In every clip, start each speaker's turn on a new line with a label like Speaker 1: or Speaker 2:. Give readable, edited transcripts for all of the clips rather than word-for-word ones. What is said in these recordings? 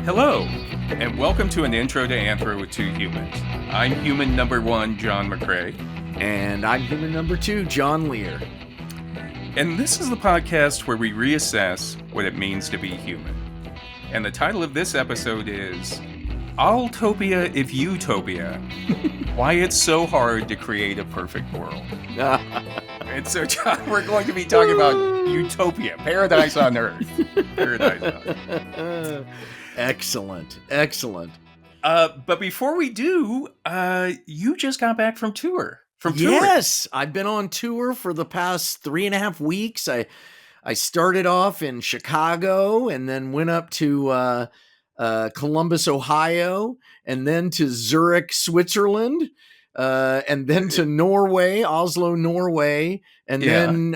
Speaker 1: Hello, and welcome to an intro to Anthro with two humans. I'm human number one, John McCray.
Speaker 2: And I'm human number two, John Lehr.
Speaker 1: And this is the podcast where we reassess what it means to be human. And the title of this episode is Utopia if Utopia, Why It's So Hard to Create a Perfect World. And so, John, we're going to be talking about Utopia, paradise on Earth. Paradise on Earth.
Speaker 2: Excellent.
Speaker 1: But before we do, you just got back from tour.
Speaker 2: Yes, I've been on tour for the past 3.5 weeks. I started off in Chicago and then went up to Columbus, Ohio, and then to Zurich, Switzerland, and then to Norway, Oslo, Norway, and then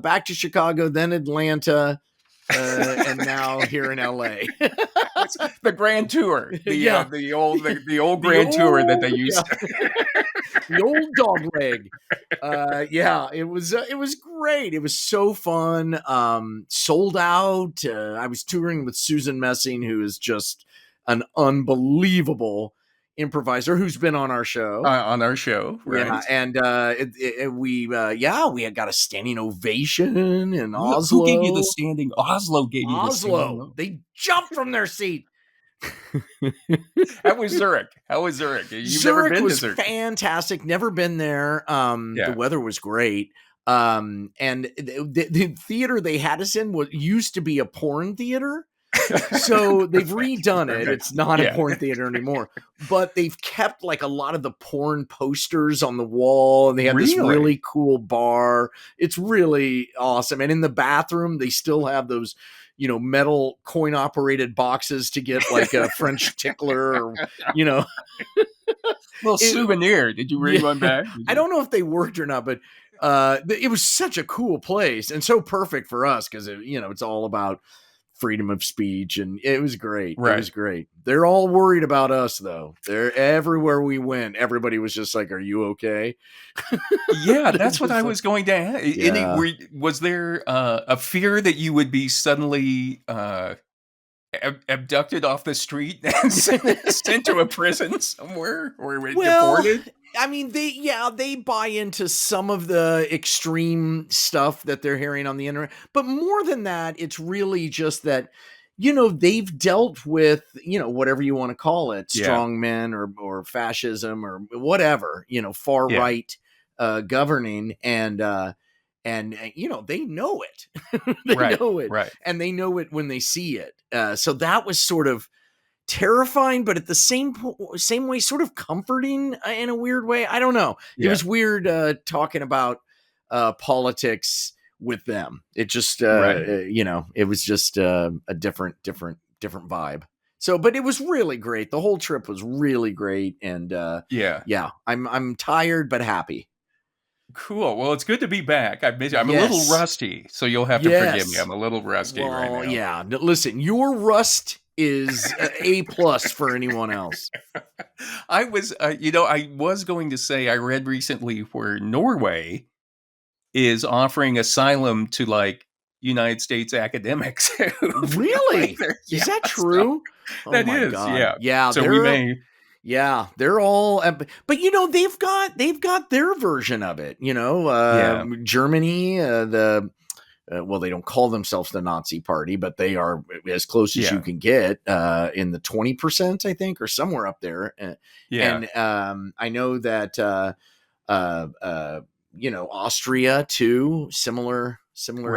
Speaker 2: back to Chicago, then Atlanta, and now here in LA.
Speaker 1: The grand tour, the old grand tour that they used to.
Speaker 2: The old dog leg. It was great. It was so fun. Sold out. I was touring with Susan Messing, who is just an unbelievable improviser who's been on our show.
Speaker 1: Right?
Speaker 2: Yeah, and we had got a standing ovation in Oslo.
Speaker 1: Who gave you the standing? Oslo gave you the standing.
Speaker 2: Oslo. They jumped from their seat.
Speaker 1: How was Zurich? You've never been to Zurich.
Speaker 2: Fantastic. Never been there. The weather was great. And the theater they had us in used to be a porn theater. So they've redone it. It's not a porn theater anymore, but they've kept like a lot of the porn posters on the wall, and they have this really cool bar. It's really awesome. And in the bathroom, they still have those, metal coin operated boxes to get like a French tickler or,
Speaker 1: little souvenir. Did you bring one back?
Speaker 2: I don't know if they worked or not, but it was such a cool place and so perfect for us because, it's all about freedom of speech, and it was great. Right. It was great. They're all worried about us, though. They're everywhere we went. Everybody was just like, "Are you okay?"
Speaker 1: Yeah, that's what I was going to ask. Yeah. Was there a fear that you would be suddenly abducted off the street and sent to a prison somewhere, or deported?
Speaker 2: I mean, they buy into some of the extreme stuff that they're hearing on the internet. But more than that, it's really just that, they've dealt with, whatever you want to call it, strong men or fascism or whatever, far right governing. And they know it. They know it. Right. And they know it when they see it. So that was sort of terrifying, but at the same way, sort of comforting in a weird way. I don't know. It was weird talking about politics with them. It just, it was just a different vibe. So, but it was really great. The whole trip was really great, and I'm tired but happy.
Speaker 1: Cool. Well, it's good to be back. I'm a little rusty, so you'll have to forgive me. I'm a little rusty right now.
Speaker 2: Yeah. Listen, your rust is A+ for anyone else.
Speaker 1: I was going to say I read recently where Norway is offering asylum to like United States academics.
Speaker 2: Really? Is that true?
Speaker 1: That is. God. Yeah.
Speaker 2: Yeah.
Speaker 1: So we may.
Speaker 2: Yeah, they're all, but they've got their version of it. Germany, they don't call themselves the Nazi party, but they are as close as you can get in the 20%, I think, or somewhere up there. And I know that Austria too, similar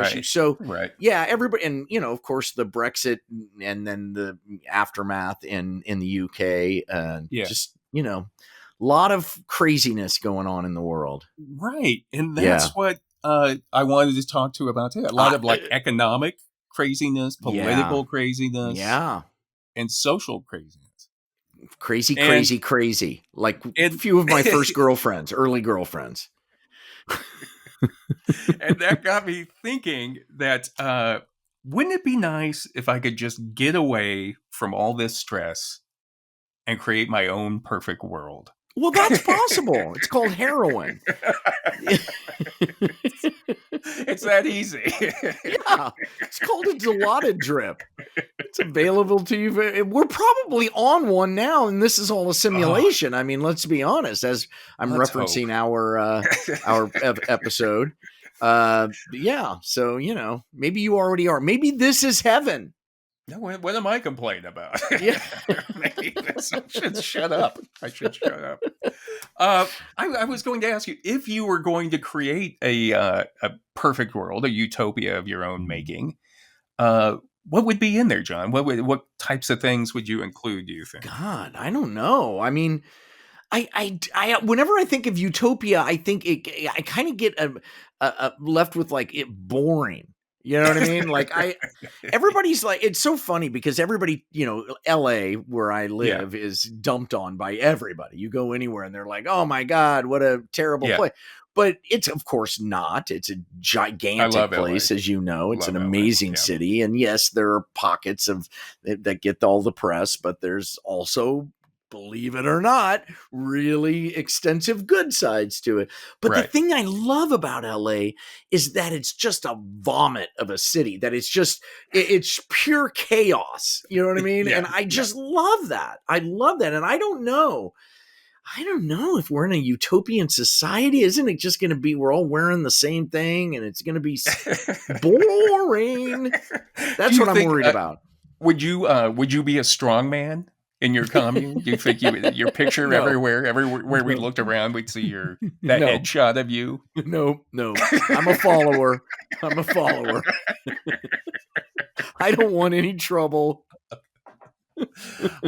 Speaker 2: issue. So everybody, and of course the Brexit and then the aftermath in the UK, just a lot of craziness going on in the world.
Speaker 1: Right, and that's what I wanted to talk to about today. A lot of like economic craziness, political craziness, and social craziness.
Speaker 2: Crazy. Like a few of my early girlfriends.
Speaker 1: And that got me thinking that wouldn't it be nice if I could just get away from all this stress and create my own perfect world?
Speaker 2: Well, that's possible. It's called heroin.
Speaker 1: It's that easy.
Speaker 2: Yeah, it's called a Delano drip. It's available to you. We're probably on one now, and this is all a simulation. I mean, let's be honest. As I'm
Speaker 1: Let's hope.
Speaker 2: referencing our episode, yeah. So maybe you already are. Maybe this is heaven.
Speaker 1: No, what am I complaining about?
Speaker 2: Yeah.
Speaker 1: Maybe I should shut up. I should shut up. I was going to ask you, if you were going to create a perfect world, a utopia of your own making, what would be in there, John? What types of things would you include, do you think?
Speaker 2: God, I don't know. I mean, I whenever I think of Utopia, I think I kind of get left with like it boring. You know what I mean? Like everybody's like, it's so funny because everybody, LA where I live is dumped on by everybody. You go anywhere and they're like, oh my God, what a terrible place. But it's of course not. It's a gigantic place, as you know. It's an amazing city. And yes, there are pockets of that get all the press, but there's also, believe it or not, really extensive good sides to it. But the thing I love about LA is that it's just a vomit of a city, that it's pure chaos. You know what I mean? And I just love that. I love that. And I don't know if we're in a utopian society. Isn't it just going to be, we're all wearing the same thing and it's going to be boring? That's what I'm worried about.
Speaker 1: Would you be a strong man in your commune? Do you think your picture everywhere we looked around, we'd see that headshot of you?
Speaker 2: No. I'm a follower. I don't want any trouble.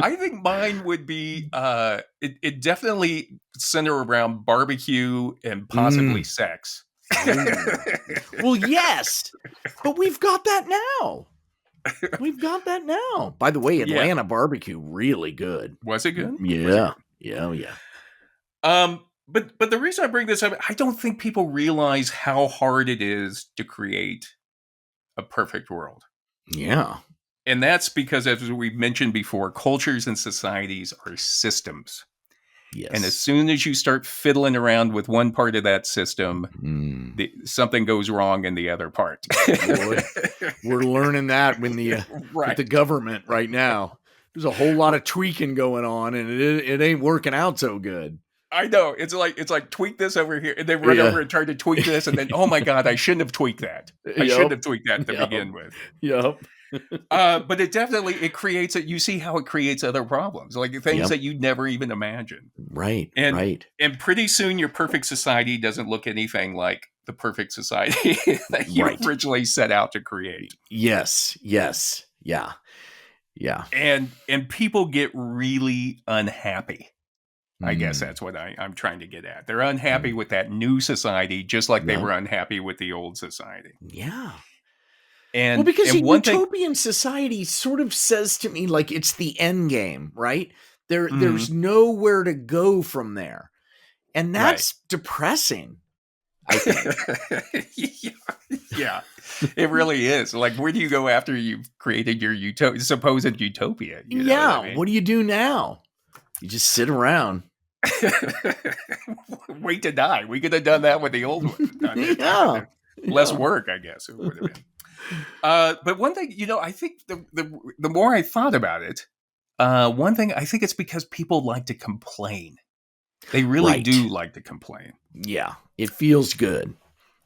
Speaker 1: I think mine would be it definitely center around barbecue and possibly sex.
Speaker 2: Well, yes, but we've got that now. By the way, Atlanta barbecue, really good.
Speaker 1: Was it good?
Speaker 2: Yeah.
Speaker 1: But the reason I bring this up, I don't think people realize how hard it is to create a perfect world.
Speaker 2: Yeah.
Speaker 1: And that's because, as we've mentioned before, cultures and societies are systems.
Speaker 2: Yes.
Speaker 1: And as soon as you start fiddling around with one part of that system, something goes wrong in the other part.
Speaker 2: Boy, we're learning that with the government right now. There's a whole lot of tweaking going on, and it ain't working out so good.
Speaker 1: I know. It's like tweak this over here, and then run over and try to tweak this, and then, oh my God, I shouldn't have tweaked that. I shouldn't have tweaked that to begin with.
Speaker 2: Yep.
Speaker 1: But it creates it. You see how it creates other problems, like things that you never even imagined.
Speaker 2: Right.
Speaker 1: And pretty soon your perfect society doesn't look anything like the perfect society that you originally set out to create.
Speaker 2: Yes. Yeah.
Speaker 1: And people get really unhappy. I guess that's what I'm trying to get at. They're unhappy with that new society, just like they were unhappy with the old society.
Speaker 2: Yeah.
Speaker 1: And
Speaker 2: because a utopian society sort of says to me like it's the end game, right? There's nowhere to go from there. And that's depressing, I think.
Speaker 1: Yeah, it really is. Like, where do you go after you've created your supposed utopia? You know
Speaker 2: what do you do now? You just sit around.
Speaker 1: Wait to die. We could have done that with the old one. Less work, I guess. It would have been. But one thing, I think the more I thought about it, one thing, I think it's because people like to complain. They really do like to complain.
Speaker 2: Yeah, it feels good.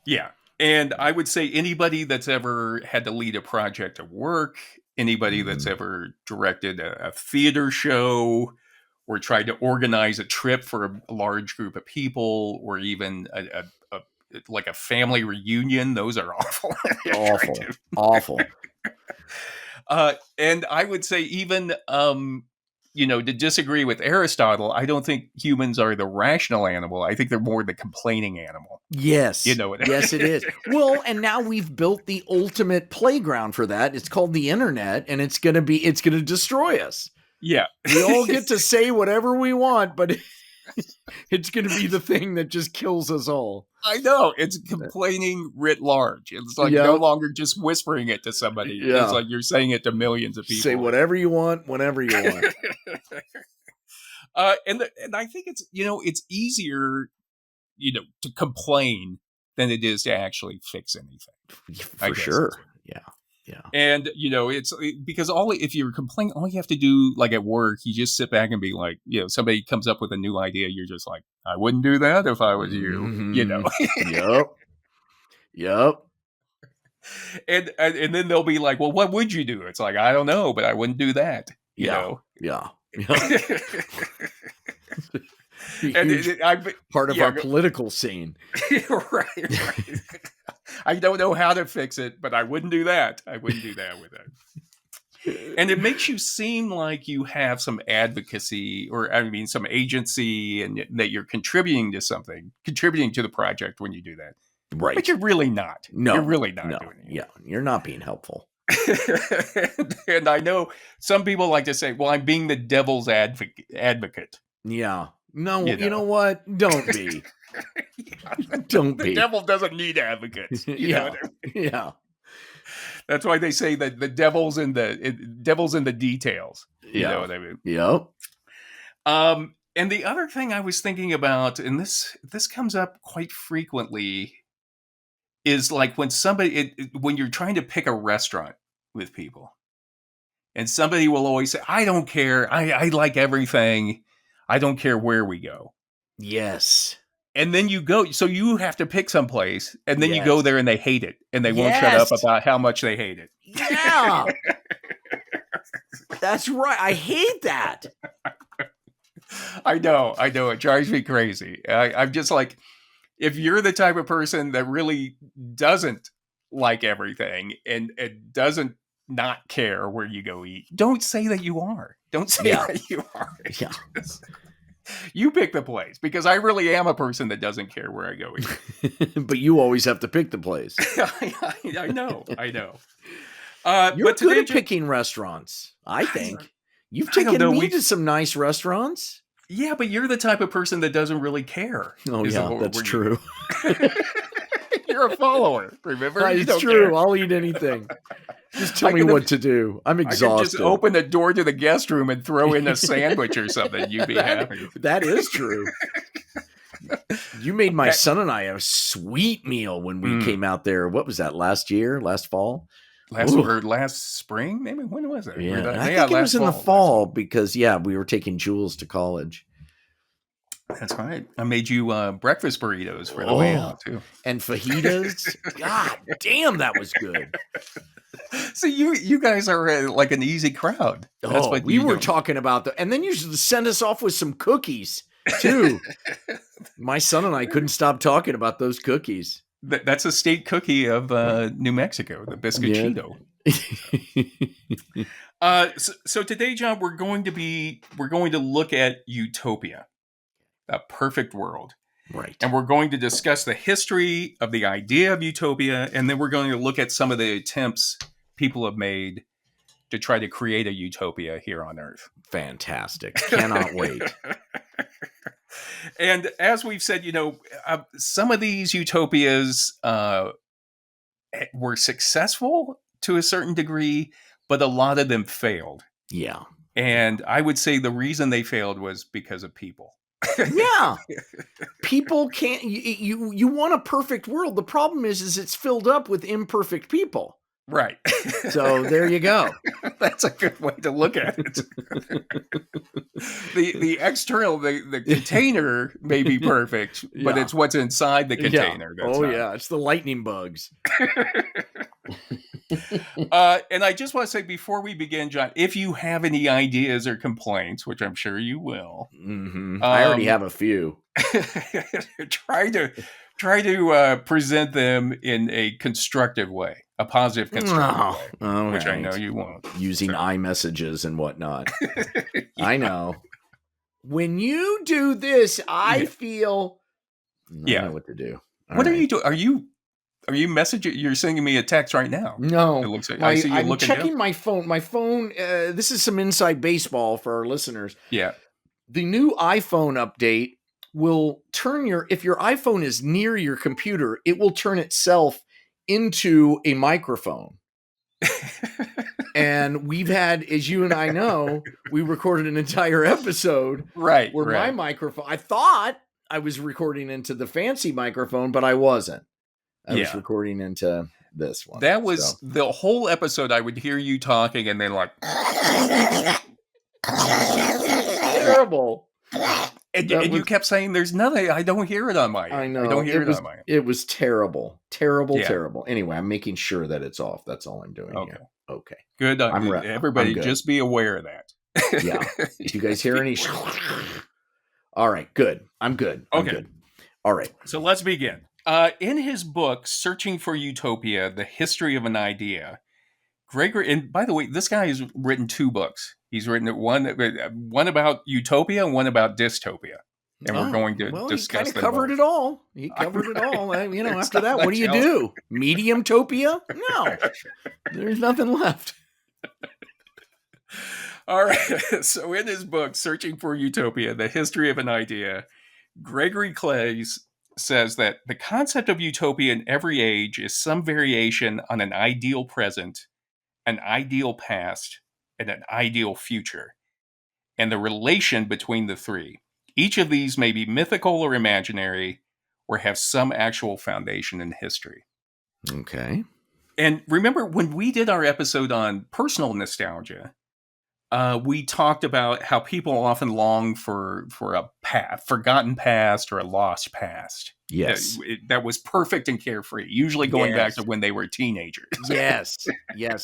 Speaker 1: Yeah. And I would say anybody that's ever had to lead a project at work, anybody that's ever directed a theater show, or tried to organize a trip for a large group of people, or even like a family reunion, those are awful.
Speaker 2: Awful.
Speaker 1: And I would say even, to disagree with Aristotle, I don't think humans are the rational animal. I think they're more the complaining animal.
Speaker 2: Yes. Yes, it is. Well, and now we've built the ultimate playground for that. It's called the internet, and it's going to destroy us.
Speaker 1: Yeah.
Speaker 2: We all get to say whatever we want, but it's going to be the thing that just kills us all.
Speaker 1: I know. It's complaining writ large. It's like no longer just whispering it to somebody. Yeah. It's like you're saying it to millions of people.
Speaker 2: Say whatever you want, whenever you want.
Speaker 1: And I think it's, it's easier, to complain than it is to actually fix anything.
Speaker 2: For sure. Yeah. Yeah.
Speaker 1: And, it's because if you're complaining, all you have to do, like at work, you just sit back and be like, somebody comes up with a new idea. You're just like, I wouldn't do that if I was you.
Speaker 2: Yep. Yep.
Speaker 1: And then they'll be like, well, what would you do? It's like, I don't know, but I wouldn't do that.
Speaker 2: Yeah.
Speaker 1: And
Speaker 2: part of our political scene.
Speaker 1: Right. I don't know how to fix it, but I wouldn't do that. I wouldn't do that with it. And it makes you seem like you have some advocacy or, some agency, and that you're contributing to the project when you do that.
Speaker 2: Right.
Speaker 1: But you're really not.
Speaker 2: No.
Speaker 1: You're really not doing it.
Speaker 2: Yeah. You're not being helpful.
Speaker 1: And I know some people like to say, well, I'm being the devil's advocate.
Speaker 2: Yeah. No, you know what? Don't be. Don't be.
Speaker 1: The devil doesn't need advocates. You know what I mean?
Speaker 2: Yeah.
Speaker 1: That's why they say that the devil's in the details. You know what I mean?
Speaker 2: Yep.
Speaker 1: And the other thing I was thinking about, and this comes up quite frequently, is like when when you're trying to pick a restaurant with people, and somebody will always say, I don't care. I like everything. I don't care where we go.
Speaker 2: Yes.
Speaker 1: And then you go, so you have to pick someplace, and then you go there and they hate it, and they won't shut up about how much they hate it.
Speaker 2: Yeah. That's right. I hate that.
Speaker 1: I know. It drives me crazy. I'm just like, if you're the type of person that really doesn't like everything and doesn't not care where you go eat, don't say that you are. Don't say that you are.
Speaker 2: Yeah.
Speaker 1: You pick the place, because I really am a person that doesn't care where I go eat.
Speaker 2: But you always have to pick the place.
Speaker 1: I know.
Speaker 2: You're good at picking restaurants, I think. You've taken me to some nice restaurants.
Speaker 1: Yeah, but you're the type of person that doesn't really care.
Speaker 2: Oh, yeah, that's true.
Speaker 1: You're a follower, remember?
Speaker 2: It's true. Care. I'll eat anything. Just tell me what to do. I'm exhausted. I could just
Speaker 1: open the door to the guest room and throw in a sandwich or something. You'd be happy.
Speaker 2: That is true. You made my son and I a sweet meal when we came out there. What was that, last fall?
Speaker 1: Last spring, maybe? When was it?
Speaker 2: Yeah, I think it was in the fall because, we were taking Jules to college.
Speaker 1: That's right. I made you breakfast burritos for the way out, too.
Speaker 2: And fajitas. God damn, that was good.
Speaker 1: So you guys are like an easy crowd.
Speaker 2: That's what we were talking about. And then you send us off with some cookies, too. My son and I couldn't stop talking about those cookies.
Speaker 1: That's a state cookie of New Mexico, the biscuitito. So today, John, we're going to look at Utopia, a perfect world.
Speaker 2: Right.
Speaker 1: And we're going to discuss the history of the idea of Utopia, and then we're going to look at some of the attempts people have made to try to create a utopia here on Earth.
Speaker 2: Fantastic. Cannot wait.
Speaker 1: And as we've said, some of these utopias were successful to a certain degree, but a lot of them failed.
Speaker 2: Yeah.
Speaker 1: And I would say the reason they failed was because of people.
Speaker 2: Yeah. People can't, you want a perfect world. The problem is it's filled up with imperfect people.
Speaker 1: Right.
Speaker 2: So there you go.
Speaker 1: That's a good way to look at it. The external, the container may be perfect, but it's what's inside the container.
Speaker 2: Yeah. It's the lightning bugs.
Speaker 1: And I just want to say before we begin, John, if you have any ideas or complaints, which I'm sure you will,
Speaker 2: I already have a few.
Speaker 1: try to present them in a constructive way, a positive constructive way, which I know you won't.
Speaker 2: Using iMessages and whatnot. I know. When you do this, I feel I know what to do.
Speaker 1: What are you doing? Are you messaging? You're sending me a text right now.
Speaker 2: No,
Speaker 1: it looks like I see you
Speaker 2: I'm
Speaker 1: looking
Speaker 2: checking
Speaker 1: down.
Speaker 2: my phone. My phone. This is some inside baseball for our listeners.
Speaker 1: Yeah,
Speaker 2: the new iPhone update will turn if your iPhone is near your computer, it will turn itself into a microphone. And we've had, as you and I know, we recorded an entire episode,
Speaker 1: where
Speaker 2: my microphone. I thought I was recording into the fancy microphone, but I wasn't. I was recording into. this one.
Speaker 1: That was the whole episode. I would hear you talking and then like
Speaker 2: terrible.
Speaker 1: And you kept saying there's nothing. I don't hear it on my end.
Speaker 2: I know.
Speaker 1: I don't hear it on my end.
Speaker 2: It was terrible. Terrible. Anyway, I'm making sure that it's off. That's all I'm doing here. Okay.
Speaker 1: Good. Everybody just be aware of that.
Speaker 2: Yeah. If you guys hear any... All right. Good. I'm good. I'm good. All right.
Speaker 1: So let's begin. In his book, Searching for Utopia, The History of an Idea, Gregory, and by the way, this guy has written 2 books. He's written one about Utopia and one about Dystopia. And we're going to discuss
Speaker 2: them. He kind of covered it all. He covered it all. After that, what do? Medium-topia? No. There's nothing left.
Speaker 1: All right. So in his book, Searching for Utopia, The History of an Idea, Gregory Claeys says that the concept of utopia in every age is some variation on an ideal present, an ideal past, and an ideal future, and the relation between the three. Each of these may be mythical or imaginary, or have some actual foundation in history.
Speaker 2: Okay.
Speaker 1: And remember, when we did our episode on personal nostalgia, we talked about how people often long for a forgotten past or a lost past.
Speaker 2: Yes.
Speaker 1: That was perfect and carefree, usually going back to when they were teenagers.
Speaker 2: Yes.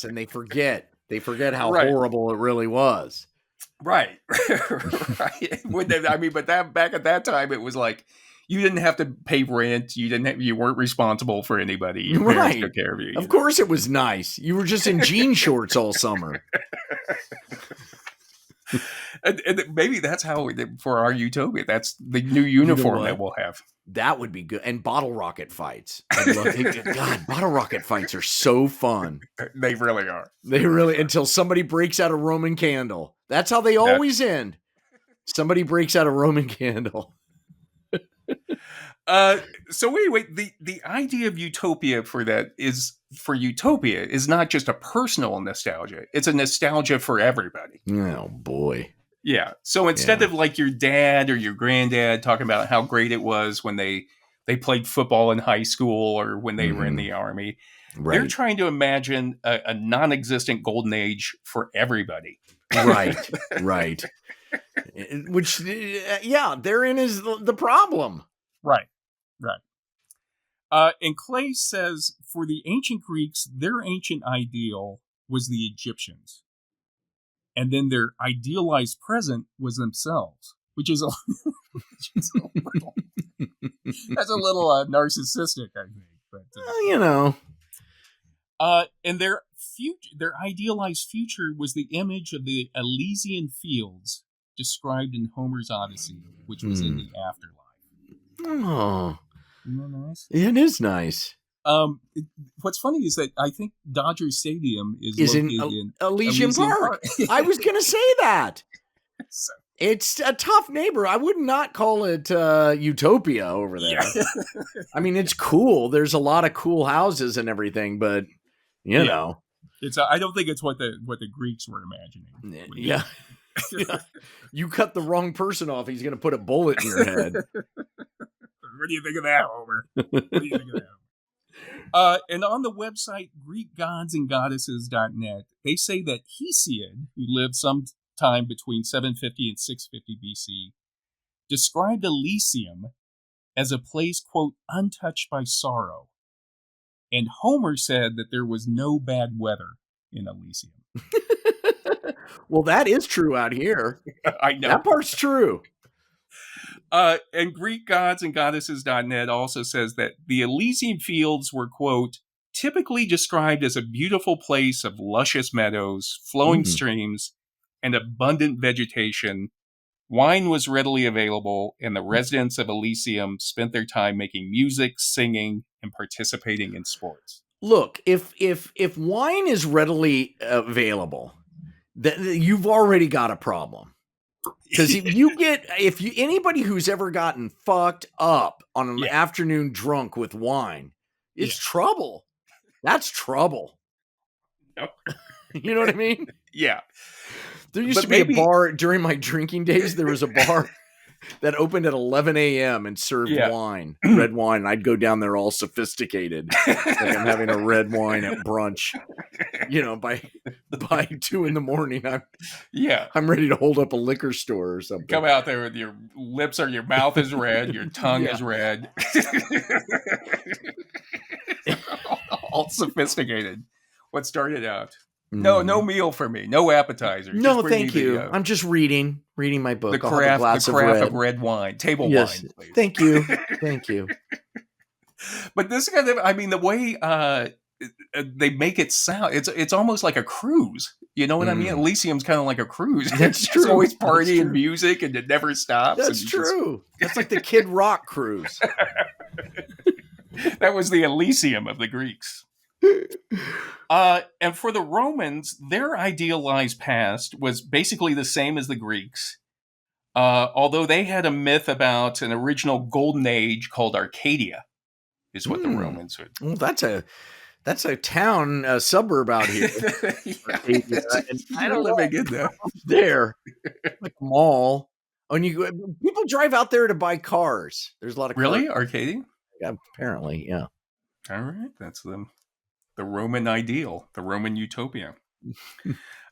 Speaker 2: And they forget. They forget how horrible it really was.
Speaker 1: Right. Right. But that back at that time, it was like you didn't have to pay rent. You weren't responsible for anybody. Your parents took care of you.
Speaker 2: Of course, it was nice. You were just in jean shorts all summer.
Speaker 1: And maybe that's how for our Utopia. That's the new uniform that we'll have.
Speaker 2: That would be good. And bottle rocket fights. God, bottle rocket fights are so fun.
Speaker 1: They really are.
Speaker 2: Until somebody breaks out a Roman candle. That's how they always end. Somebody breaks out a Roman candle.
Speaker 1: So anyway, the idea of Utopia for Utopia is not just a personal nostalgia. It's a nostalgia for everybody.
Speaker 2: Oh boy.
Speaker 1: Yeah. So instead of like your dad or your granddad talking about how great it was when they played football in high school or when they were in the army, they're trying to imagine a non-existent golden age for everybody.
Speaker 2: Right. Which, therein is the problem.
Speaker 1: Right. And Claeys says, for the ancient Greeks, their ancient ideal was the Egyptians. And then their idealized present was themselves, which is a little narcissistic, I think. But and their idealized future was the image of the Elysian fields described in Homer's Odyssey, which was in the afterlife.
Speaker 2: Oh,
Speaker 1: isn't that nice?
Speaker 2: It is nice.
Speaker 1: What's funny is that I think Dodger Stadium is located in
Speaker 2: Elysian Park. I was going to say that. It's a tough neighbor. I would not call it Utopia over there. Yeah. I mean, it's cool. There's a lot of cool houses and everything, but you know,
Speaker 1: it's. I don't think it's what the Greeks were imagining.
Speaker 2: Yeah. You cut the wrong person off, he's going to put a bullet in your head.
Speaker 1: What do you think of that, Homer? And on the website GreekGodsAndGoddesses.net, they say that Hesiod, who lived sometime between 750 and 650 BC, described Elysium as a place, quote, untouched by sorrow. And Homer said that there was no bad weather in Elysium.
Speaker 2: Well, that is true out here.
Speaker 1: I know.
Speaker 2: That part's true.
Speaker 1: And GreekGodsAndGoddesses.net also says that the Elysian fields were, quote, typically described as a beautiful place of luscious meadows, flowing streams, and abundant vegetation. Wine was readily available, and the residents of Elysium spent their time making music, singing, and participating in sports.
Speaker 2: Look, if wine is readily available, you've already got a problem. Because anybody who's ever gotten fucked up on an afternoon drunk with wine, it's trouble. That's trouble.
Speaker 1: Yep.
Speaker 2: You know what I mean?
Speaker 1: Yeah.
Speaker 2: There used to be a bar during my drinking days. There was a bar that opened at 11 a.m. and served wine, red wine. And I'd go down there all sophisticated, like I'm having a red wine at brunch. By 2 a.m, I'm ready to hold up a liquor store or something.
Speaker 1: Come out there with your lips or your mouth is red, your tongue is red. All sophisticated. What started out? No meal for me. No appetizer.
Speaker 2: No, thank you. I'm just reading my book.
Speaker 1: The carafe of red wine. Table wine, please.
Speaker 2: Thank you. Thank you.
Speaker 1: But this kind of, the way they make it sound, it's almost like a cruise. You know what I mean? Elysium's kind of like a cruise.
Speaker 2: That's true.
Speaker 1: It's always party and music, and it never stops.
Speaker 2: That's true. That's like the Kid Rock cruise.
Speaker 1: That was the Elysium of the Greeks. And for the Romans, their idealized past was basically the same as the Greeks. Although they had a myth about an original golden age called Arcadia, is what the Romans would.
Speaker 2: Well, that's a town, a suburb out here.
Speaker 1: I don't live in
Speaker 2: there, like a mall. And people drive out there to buy cars. There's a lot of
Speaker 1: really Arcadia.
Speaker 2: Yeah, apparently, yeah.
Speaker 1: All right, that's the Roman ideal, the Roman utopia.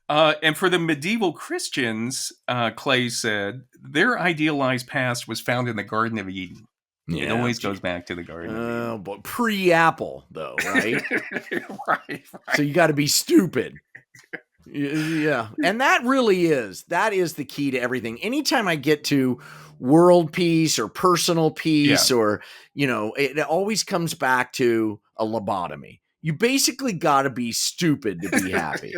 Speaker 1: And for the medieval Christians, Claeys said, their idealized past was found in the Garden of Eden. Yeah, it always goes back to the Garden of Eden.
Speaker 2: But pre-Apple, though, right?
Speaker 1: Right.
Speaker 2: So you got to be stupid. Yeah. And that is the key to everything. Anytime I get to world peace or personal peace or, it always comes back to a lobotomy. You basically got to be stupid to be happy.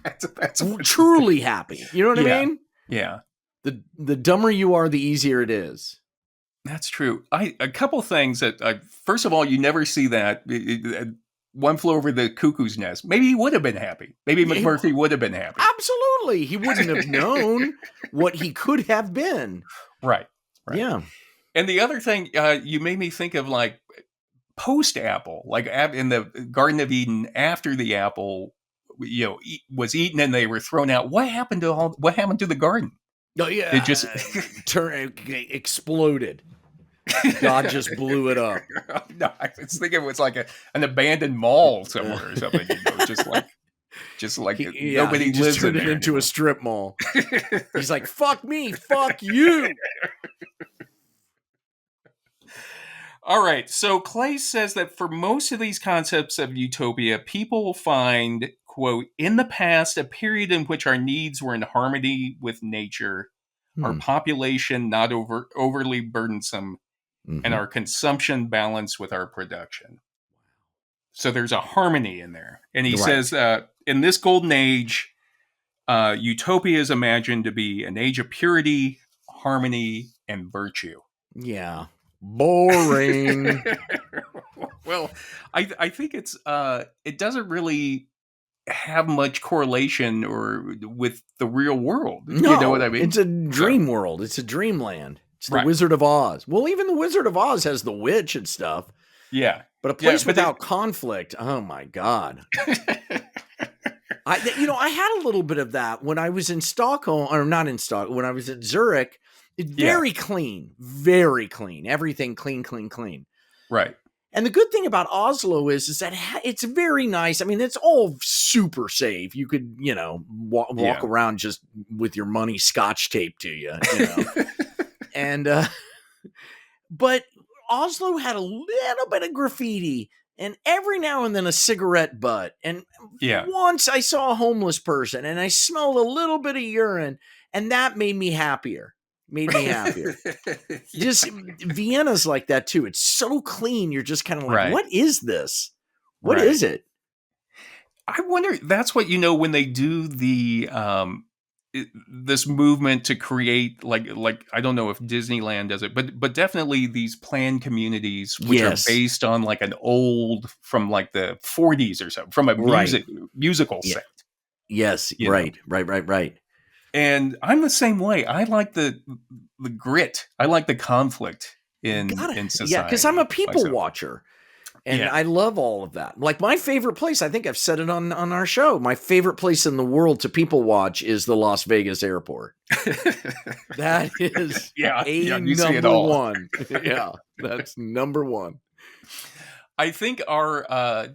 Speaker 2: That's truly happy. You know what I mean?
Speaker 1: Yeah.
Speaker 2: The dumber you are, the easier it is.
Speaker 1: That's true. A couple things that, first of all, you never see that. One Flew Over the Cuckoo's Nest. Maybe he would have been happy. Maybe McMurphy would have been happy.
Speaker 2: Absolutely. He wouldn't have known what he could have been.
Speaker 1: Right.
Speaker 2: Yeah.
Speaker 1: And the other thing, you made me think of like post-Apple, like in the Garden of Eden after the apple, was eaten and they were thrown out. What happened to the garden?
Speaker 2: Oh yeah,
Speaker 1: it just
Speaker 2: exploded. God just blew it up.
Speaker 1: No, I was thinking it was like an abandoned mall somewhere or something. Just like nobody
Speaker 2: lives
Speaker 1: in
Speaker 2: turned it into a strip mall. He's like, "Fuck me, fuck you."
Speaker 1: All right, so Claeys says that for most of these concepts of utopia, people will find, quote, in the past, a period in which our needs were in harmony with nature, our population not overly burdensome, and our consumption balanced with our production. So there's a harmony in there. And he says, in this golden age, utopia is imagined to be an age of purity, harmony, and virtue.
Speaker 2: Yeah. Boring.
Speaker 1: Well, I think it doesn't really have much correlation or with the real world.
Speaker 2: No,
Speaker 1: you know what I mean?
Speaker 2: It's a dream world. It's a dreamland. It's the Wizard of Oz. Well, even the Wizard of Oz has the witch and stuff.
Speaker 1: Yeah.
Speaker 2: But a place without conflict. Oh my God. I had a little bit of that when I was in Stockholm, or not in Stockholm, when I was at Zurich. Very clean. Everything clean. Right. And the good thing about Oslo is that it's very nice. I mean, it's all super safe. You could, walk around just with your money scotch taped to you, and, but Oslo had a little bit of graffiti and every now and then a cigarette butt. And once I saw a homeless person and I smelled a little bit of urine, and that made me happier. Just Vienna's like that too. It's so clean. You're just kind of like, what is this? What is it?
Speaker 1: I wonder, that's what, when they do the, this movement to create like, I don't know if Disneyland does it, but definitely these planned communities, which are based on like an old, from like the 40s or something, from a musical set.
Speaker 2: Yes. Right.
Speaker 1: And I'm the same way. I like the grit. I like the conflict in society.
Speaker 2: Yeah, because I'm a people watcher. And
Speaker 1: Yeah.
Speaker 2: I love all of that. Like my favorite place, I think I've said it on our show. My favorite place in the world to people watch is the Las Vegas airport. That is
Speaker 1: you see it
Speaker 2: number
Speaker 1: all.
Speaker 2: one. Yeah, that's number one.
Speaker 1: I think our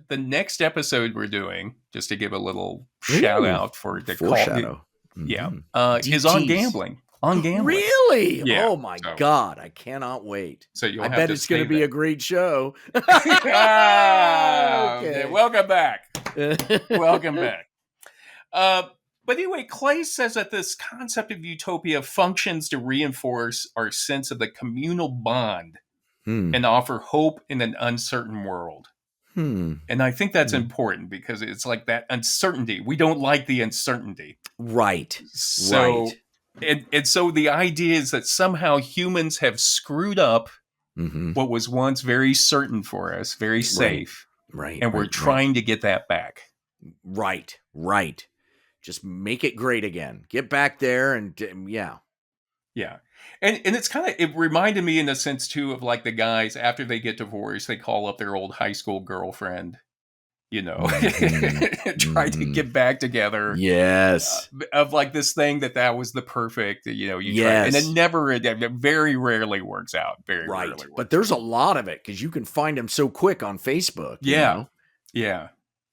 Speaker 1: the next episode we're doing, just to give a little shout out for the
Speaker 2: foreshadow.
Speaker 1: Is on gambling. On gambling.
Speaker 2: Really?
Speaker 1: Yeah.
Speaker 2: Oh my God. I cannot wait.
Speaker 1: So you'll
Speaker 2: I
Speaker 1: have
Speaker 2: bet
Speaker 1: to
Speaker 2: it's going to be a great show.
Speaker 1: Okay. Welcome back. Welcome back. But anyway, Claeys says that this concept of utopia functions to reinforce our sense of the communal bond and offer hope in an uncertain world. And I think that's important because it's like that uncertainty. We don't like the uncertainty.
Speaker 2: Right.
Speaker 1: So, and so the idea is that somehow humans have screwed up what was once very certain for us, very safe.
Speaker 2: Right.
Speaker 1: And we're trying to get that back.
Speaker 2: Right. Just make it great again. Get back there and yeah.
Speaker 1: And it's kind of, it reminded me in a sense too of like the guys after they get divorced, they call up their old high school girlfriend, try to get back together.
Speaker 2: Yes.
Speaker 1: Of like this thing that was the perfect, try, and it very rarely works out. Very rarely works
Speaker 2: But there's a lot of it because you can find them so quick on Facebook.
Speaker 1: Yeah.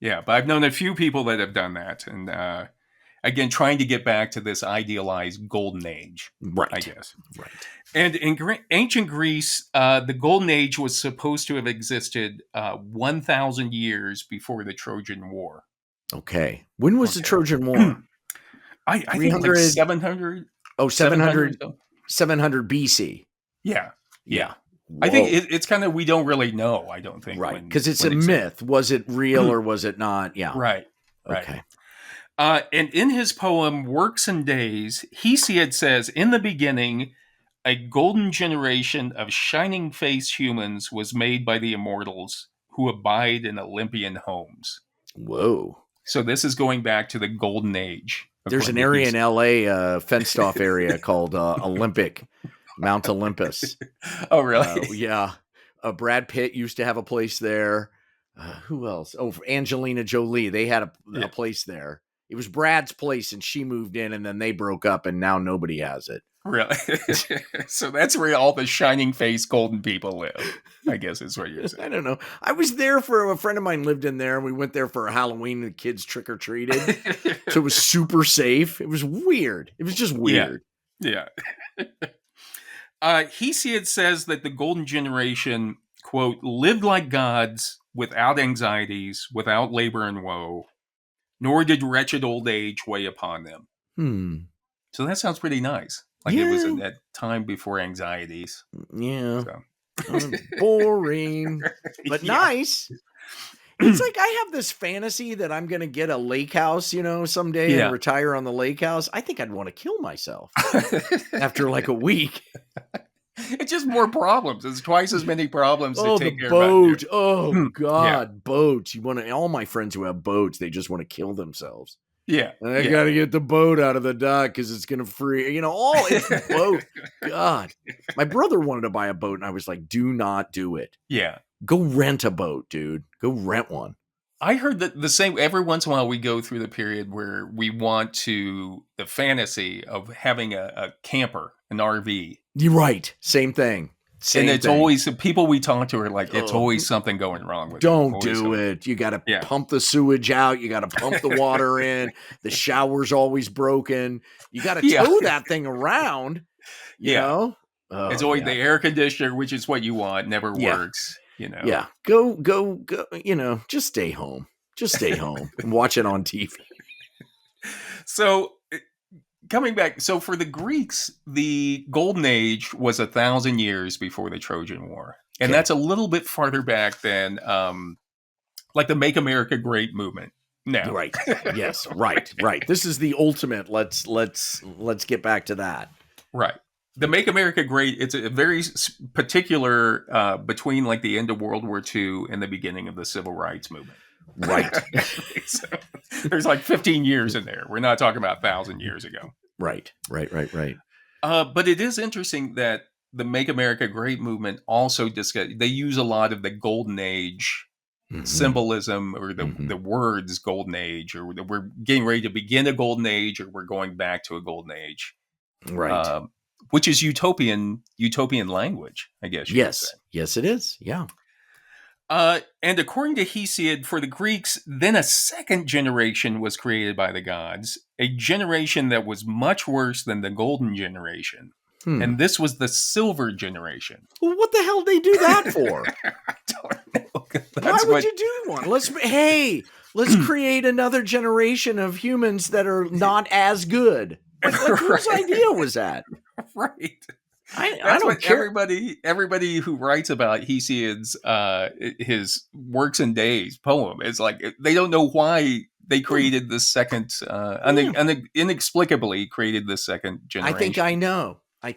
Speaker 1: But I've known a few people that have done that. And, again, trying to get back to this idealized golden age, I guess.
Speaker 2: Right.
Speaker 1: And in ancient Greece, the golden age was supposed to have existed 1,000 years before the Trojan War.
Speaker 2: Okay. When was the Trojan War?
Speaker 1: I think like 700.
Speaker 2: Oh, 700 BC.
Speaker 1: Yeah.
Speaker 2: Whoa.
Speaker 1: I think it's kind of, we don't really know, I don't think.
Speaker 2: Right. Because it's a myth. Was it real or was it not? Yeah.
Speaker 1: Right.
Speaker 2: Okay.
Speaker 1: And in his poem, Works and Days, Hesiod says, in the beginning, a golden generation of shining-faced humans was made by the immortals who abide in Olympian homes.
Speaker 2: Whoa.
Speaker 1: So this is going back to the golden age.
Speaker 2: There's an area in LA, fenced-off area called Olympic, Mount Olympus.
Speaker 1: Oh, really?
Speaker 2: Yeah. Brad Pitt used to have a place there. Who else? Oh, Angelina Jolie. They had a place there. It was Brad's place, and she moved in, and then they broke up, and now nobody has it.
Speaker 1: Really? So that's where all the shining-faced golden people live, I guess is what you're saying.
Speaker 2: I don't know. I was there for a friend of mine lived in there, and we went there for Halloween, and the kids trick-or-treated. So it was super safe. It was weird. It was just weird.
Speaker 1: Yeah. Hesiod says that the golden generation, quote, lived like gods without anxieties, without labor and woe, nor did wretched old age weigh upon them. So that sounds pretty nice. Like it was in that time before anxieties.
Speaker 2: Yeah. So. Boring, but nice. It's like I have this fantasy that I'm going to get a lake house, someday and retire on the lake house. I think I'd want to kill myself after like a week.
Speaker 1: It's just more problems. It's twice as many problems to take care of.
Speaker 2: Boat. Oh God, boats. All my friends who have boats, they just want to kill themselves.
Speaker 1: Yeah.
Speaker 2: And I got to get the boat out of the dock because it's going to free, it's boat. God. My brother wanted to buy a boat and I was like, do not do it.
Speaker 1: Yeah.
Speaker 2: Go rent a boat, dude. Go rent one.
Speaker 1: I heard that the same, every once in a while we go through the period where we want the fantasy of having a camper, an RV.
Speaker 2: You're right. Same thing.
Speaker 1: Always, the people we talk to are like, it's always something going wrong with it.
Speaker 2: Don't do it. You got to pump the sewage out. You got to pump the water in. The shower's always broken. You got to tow that thing around. You know?
Speaker 1: It's always the air conditioner, which is what you want, never works.
Speaker 2: Yeah. Go. Just stay home. Just stay home and watch it on TV.
Speaker 1: So coming back, so for the Greeks, the Golden Age was 1,000 years before the Trojan War. And that's a little bit farther back than like the Make America Great movement. No.
Speaker 2: Right. Yes. Right. This is the ultimate. Let's get back to that.
Speaker 1: Right. The Make America Great, it's a very particular between like the end of World War II and the beginning of the Civil Rights Movement.
Speaker 2: Right.
Speaker 1: So, there's like 15 years in there. We're not talking about 1,000 years ago.
Speaker 2: Right.
Speaker 1: But it is interesting that the Make America Great movement also they use a lot of the Golden Age symbolism, or the words Golden Age, or we're getting ready to begin a Golden Age, or we're going back to a Golden Age.
Speaker 2: Right.
Speaker 1: Which is utopian language, I guess you could say.
Speaker 2: Yes, it is. Yeah.
Speaker 1: And according to Hesiod, for the Greeks, then a second generation was created by the gods, a generation that was much worse than the golden generation. And this was the silver generation.
Speaker 2: Well, what the hell did they do that for?
Speaker 1: I don't know.
Speaker 2: Why would you do one? Let's create another generation of humans that are not as good. Like whose idea was that?
Speaker 1: Right.
Speaker 2: I don't care.
Speaker 1: Everybody who writes about Hesiod's his Works and Days poem is like, they don't know why they created the second inexplicably created the second generation.
Speaker 2: I think I know.
Speaker 1: Why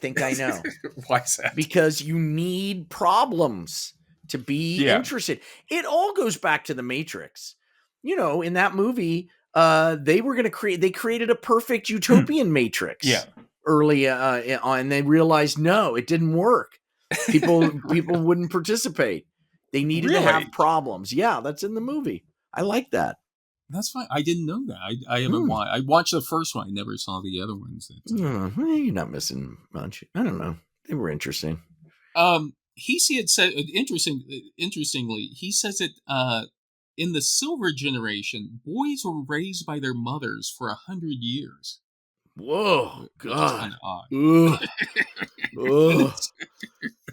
Speaker 1: is that?
Speaker 2: Because you need problems to be interested. It all goes back to the Matrix. You know, in that movie, they created a perfect utopian Matrix.
Speaker 1: Yeah.
Speaker 2: Early on, and they realized no, it didn't work. People wouldn't participate. They needed to have problems. Yeah, that's in the movie. I like that.
Speaker 1: That's fine. I didn't know that. I haven't watched. I watched the first one. I never saw the other ones.
Speaker 2: You're not missing much. I don't know. They were interesting.
Speaker 1: Hesiod said, interestingly, he says that in the silver generation, boys were raised by their mothers for 100 years.
Speaker 2: Whoa, God. Ugh. Ugh.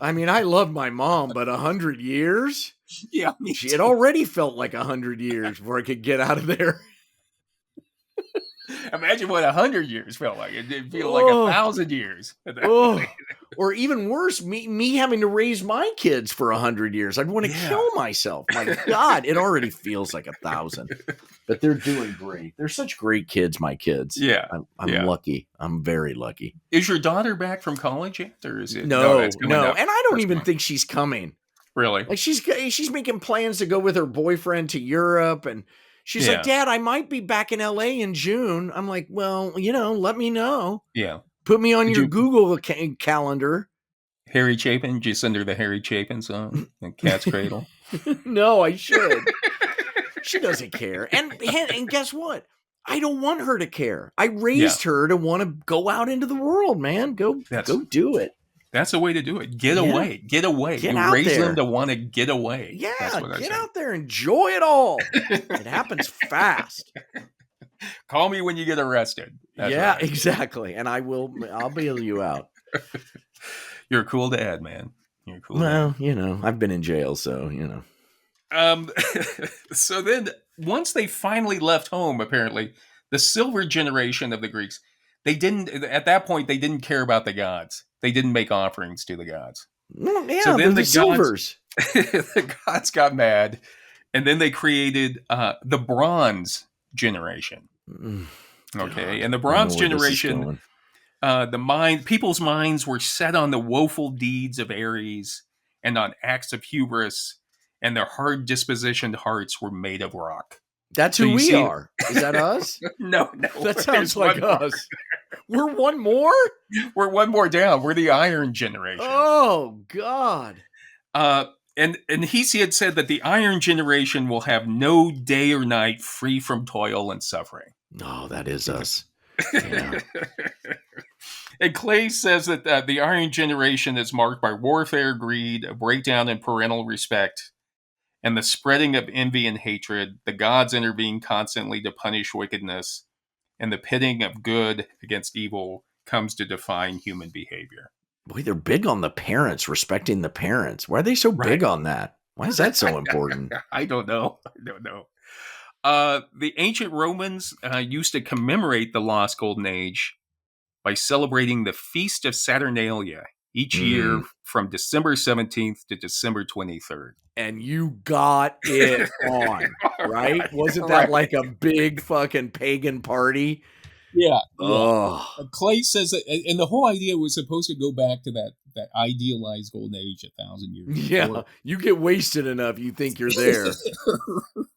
Speaker 2: I mean, I love my mom, but 100 years?
Speaker 1: Yeah,
Speaker 2: it already felt like 100 years before I could get out of there.
Speaker 1: Imagine what 100 years felt like. It did feel like 1,000 years.
Speaker 2: Or even worse, me having to raise my kids for 100 years. I'd want to kill myself. My God, it already feels like 1,000. But they're doing great. They're such great kids, my kids.
Speaker 1: Yeah.
Speaker 2: I'm lucky. I'm very lucky.
Speaker 1: Is your daughter back from college yet? Or is it?
Speaker 2: No. And I don't even think she's coming.
Speaker 1: Really?
Speaker 2: Like she's making plans to go with her boyfriend to Europe, and she's like, Dad, I might be back in LA in June. I'm like, well, let me know.
Speaker 1: Yeah.
Speaker 2: Put me on your Google calendar.
Speaker 1: Harry Chapin, just under the Harry Chapin song, the Cat's Cradle.
Speaker 2: No, I should. She doesn't care. And guess what? I don't want her to care. I raised her to want to go out into the world, man. Go do it.
Speaker 1: That's the way to do it. Get away. Get away.
Speaker 2: Get
Speaker 1: you
Speaker 2: out
Speaker 1: raise
Speaker 2: there.
Speaker 1: them to want to get away.
Speaker 2: Yeah, get out there. Enjoy it all. It happens fast.
Speaker 1: Call me when you get arrested.
Speaker 2: That's exactly. And I'll bail you out.
Speaker 1: You're a cool dad, man. You're a cool
Speaker 2: dad. I've been in jail, so,
Speaker 1: So then, once they finally left home, apparently, the silver generation of the Greeks, at that point, they didn't care about the gods. They didn't make offerings to the gods.
Speaker 2: Yeah, so then the silvers.
Speaker 1: The gods got mad, and then they created the bronze generation. Okay,
Speaker 2: God,
Speaker 1: and the bronze generation, people's minds were set on the woeful deeds of Ares and on acts of hubris, and their hard dispositioned hearts were made of rock.
Speaker 2: That's who we are. Is that us?
Speaker 1: No.
Speaker 2: That sounds like us. We're one more?
Speaker 1: We're one more down. We're the Iron generation.
Speaker 2: Oh, God.
Speaker 1: And Hesiod said that the Iron generation will have no day or night free from toil and suffering.
Speaker 2: Oh, that is us. Yeah.
Speaker 1: And Claeys says that the Aryan generation is marked by warfare, greed, a breakdown in parental respect, and the spreading of envy and hatred. The gods intervene constantly to punish wickedness, and the pitting of good against evil comes to define human behavior.
Speaker 2: Boy, they're big on the parents, respecting the parents. Why are they so big on that? Why is that so important?
Speaker 1: I don't know. The ancient Romans used to commemorate the lost golden age by celebrating the Feast of Saturnalia each year from December 17th to December 23rd.
Speaker 2: And you got it on, right? Wasn't that like a big fucking pagan party?
Speaker 1: Yeah.
Speaker 2: Oh.
Speaker 1: Claeys says that, and the whole idea was supposed to go back to that idealized golden age 1,000 years before.
Speaker 2: Yeah, you get wasted enough, you think you're there.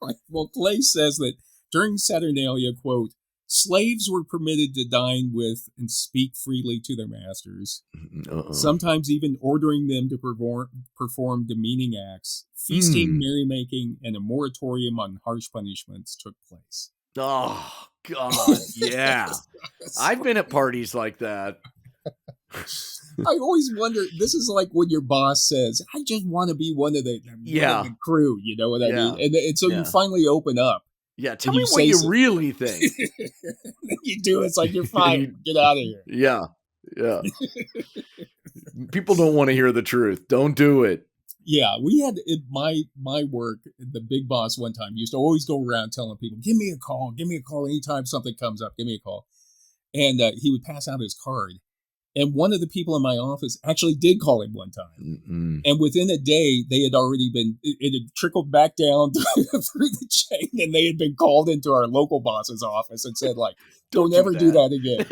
Speaker 1: Right. Well, Claeys says that during Saturnalia, quote, Slaves were permitted to dine with and speak freely to their masters,
Speaker 2: Uh-oh.
Speaker 1: sometimes even ordering them to perform demeaning acts. Feasting, merrymaking, and a moratorium on harsh punishments took place.
Speaker 2: Oh, God, yeah. I've been at parties like that.
Speaker 1: I always wonder, this is like when your boss says, I just want to be one of the crew, you know what I mean? And so you finally open up.
Speaker 2: Yeah, tell me what you really think.
Speaker 1: You do, it's like, you're fired. Get out of here.
Speaker 2: Yeah. People don't want to hear the truth. Don't do it.
Speaker 1: Yeah, we had my work, the big boss one time used to always go around telling people, give me a call anytime something comes up, give me a call. And he would pass out his card. And one of the people in my office actually did call him one time.
Speaker 2: Mm-mm.
Speaker 1: And within a day, they had already been, it had trickled back down through the chain, and they had been called into our local boss's office and said, like, don't ever do that again.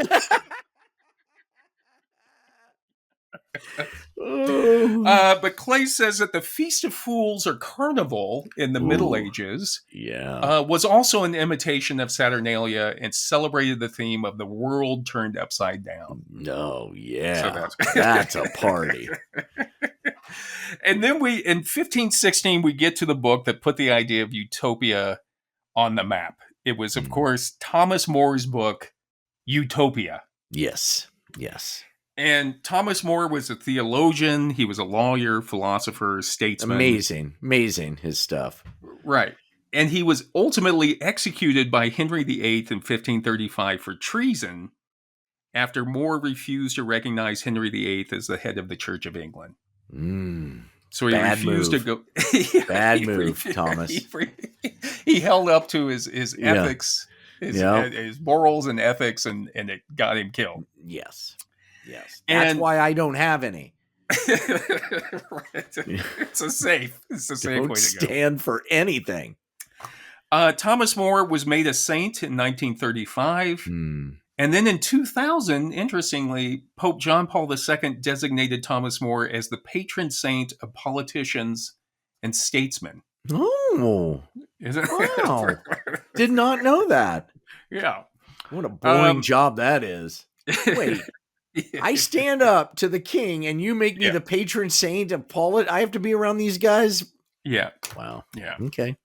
Speaker 1: But Claeys says that the Feast of Fools or Carnival in the Middle Ages was also an imitation of Saturnalia and celebrated the theme of the world turned upside down.
Speaker 2: No, yeah. So that's a party.
Speaker 1: And then in 1516, we get to the book that put the idea of Utopia on the map. It was, of course, Thomas More's book, Utopia.
Speaker 2: Yes.
Speaker 1: And Thomas More was a theologian. He was a lawyer, philosopher, statesman.
Speaker 2: Amazing, his stuff.
Speaker 1: Right. And he was ultimately executed by Henry VIII in 1535 for treason after More refused to recognize Henry VIII as the head of the Church of England. So he refused to go.
Speaker 2: Bad move, Thomas.
Speaker 1: He held up to his ethics, his morals and ethics, and it got him killed.
Speaker 2: Yes. That's why I don't have any.
Speaker 1: Right. It's a safe way to go.
Speaker 2: Don't stand for anything.
Speaker 1: Thomas More was made a saint in 1935. And then in 2000, interestingly, Pope John Paul II designated Thomas More as the patron saint of politicians and statesmen.
Speaker 2: Oh. Wow. Did not know that.
Speaker 1: Yeah.
Speaker 2: What a boring job that is. Wait. I stand up to the king and you make me the patron saint of I have to be around these guys?
Speaker 1: Yeah.
Speaker 2: Wow.
Speaker 1: Yeah.
Speaker 2: Okay.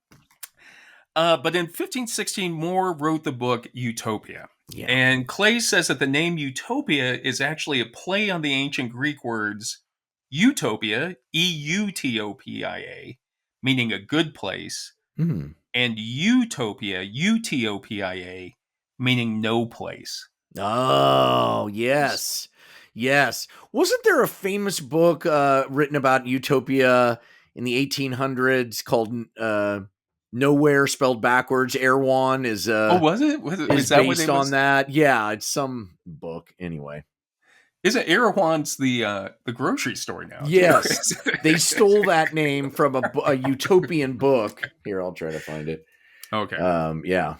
Speaker 1: But in 1516, More wrote the book Utopia. Yeah. And Claeys says that the name Utopia is actually a play on the ancient Greek words Utopia, Eutopia, meaning a good place, and Utopia, Utopia, meaning no place.
Speaker 2: Oh, yes. Wasn't there a famous book written about Utopia in the 1800s called Nowhere, spelled backwards? Erewhon is
Speaker 1: was it?
Speaker 2: Is that based on that? Yeah, it's some book anyway.
Speaker 1: Isn't Erewhon's the grocery store now?
Speaker 2: Yes, they stole that name from a utopian book. Here, I'll try to find it.
Speaker 1: Okay.
Speaker 2: Yeah.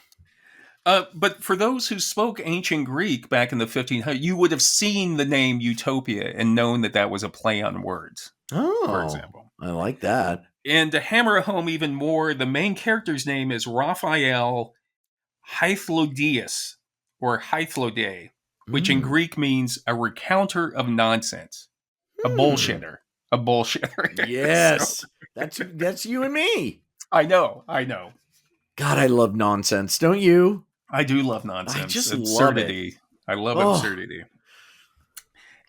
Speaker 1: But for those who spoke ancient Greek back in the 1500s, you would have seen the name Utopia and known that was a play on words.
Speaker 2: Oh,
Speaker 1: for example.
Speaker 2: I like that.
Speaker 1: And to hammer home even more, the main character's name is Raphael Hythlodius, or Hythlode, which in Greek means a recounter of nonsense, a bullshitter.
Speaker 2: Yes, so, that's you and me.
Speaker 1: I know.
Speaker 2: God, I love nonsense. Don't you?
Speaker 1: I do love nonsense.
Speaker 2: I just
Speaker 1: absurdity.
Speaker 2: Love it.
Speaker 1: I love absurdity.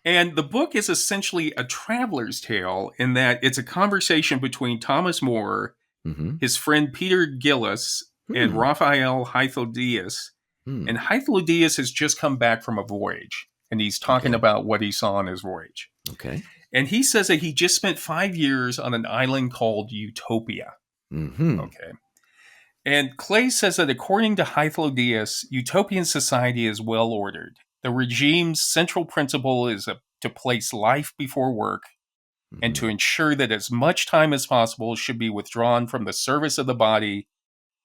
Speaker 1: And the book is essentially a traveler's tale in that it's a conversation between Thomas More, his friend Peter Gillis, and Raphael Hythlodius. And Hythlodius has just come back from a voyage, and he's talking about what he saw on his voyage.
Speaker 2: Okay.
Speaker 1: And he says that he just spent 5 years on an island called Utopia. Okay. And Claeys says that according to Hythlodius, utopian society is well ordered. The regime's central principle is to place life before work and to ensure that as much time as possible should be withdrawn from the service of the body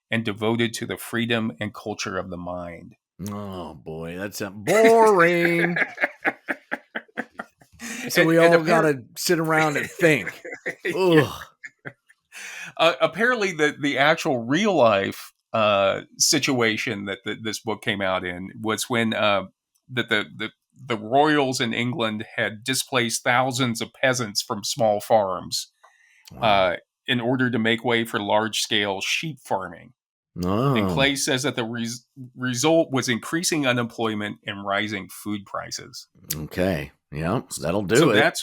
Speaker 1: and devoted to the freedom and culture of the mind.
Speaker 2: Oh, boy, that's boring. So we all got to sit around and think. Ugh.
Speaker 1: Apparently, the actual real life situation that this book came out in was when the royals in England had displaced thousands of peasants from small farms in order to make way for large-scale sheep farming. And Claeys says that the result was increasing unemployment and rising food prices.
Speaker 2: Okay, yeah, that'll do it.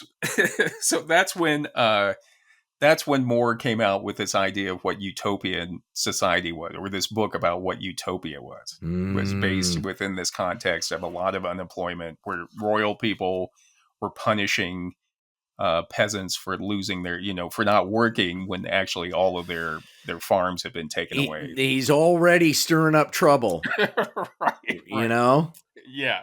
Speaker 1: That's when Moore came out with this idea of what utopian society was, or this book about what utopia was. Was based within this context of a lot of unemployment, where royal people were punishing peasants for losing their, for not working when actually all of their farms have been taken away.
Speaker 2: He's already stirring up trouble.
Speaker 1: right.
Speaker 2: You know?
Speaker 1: Yeah.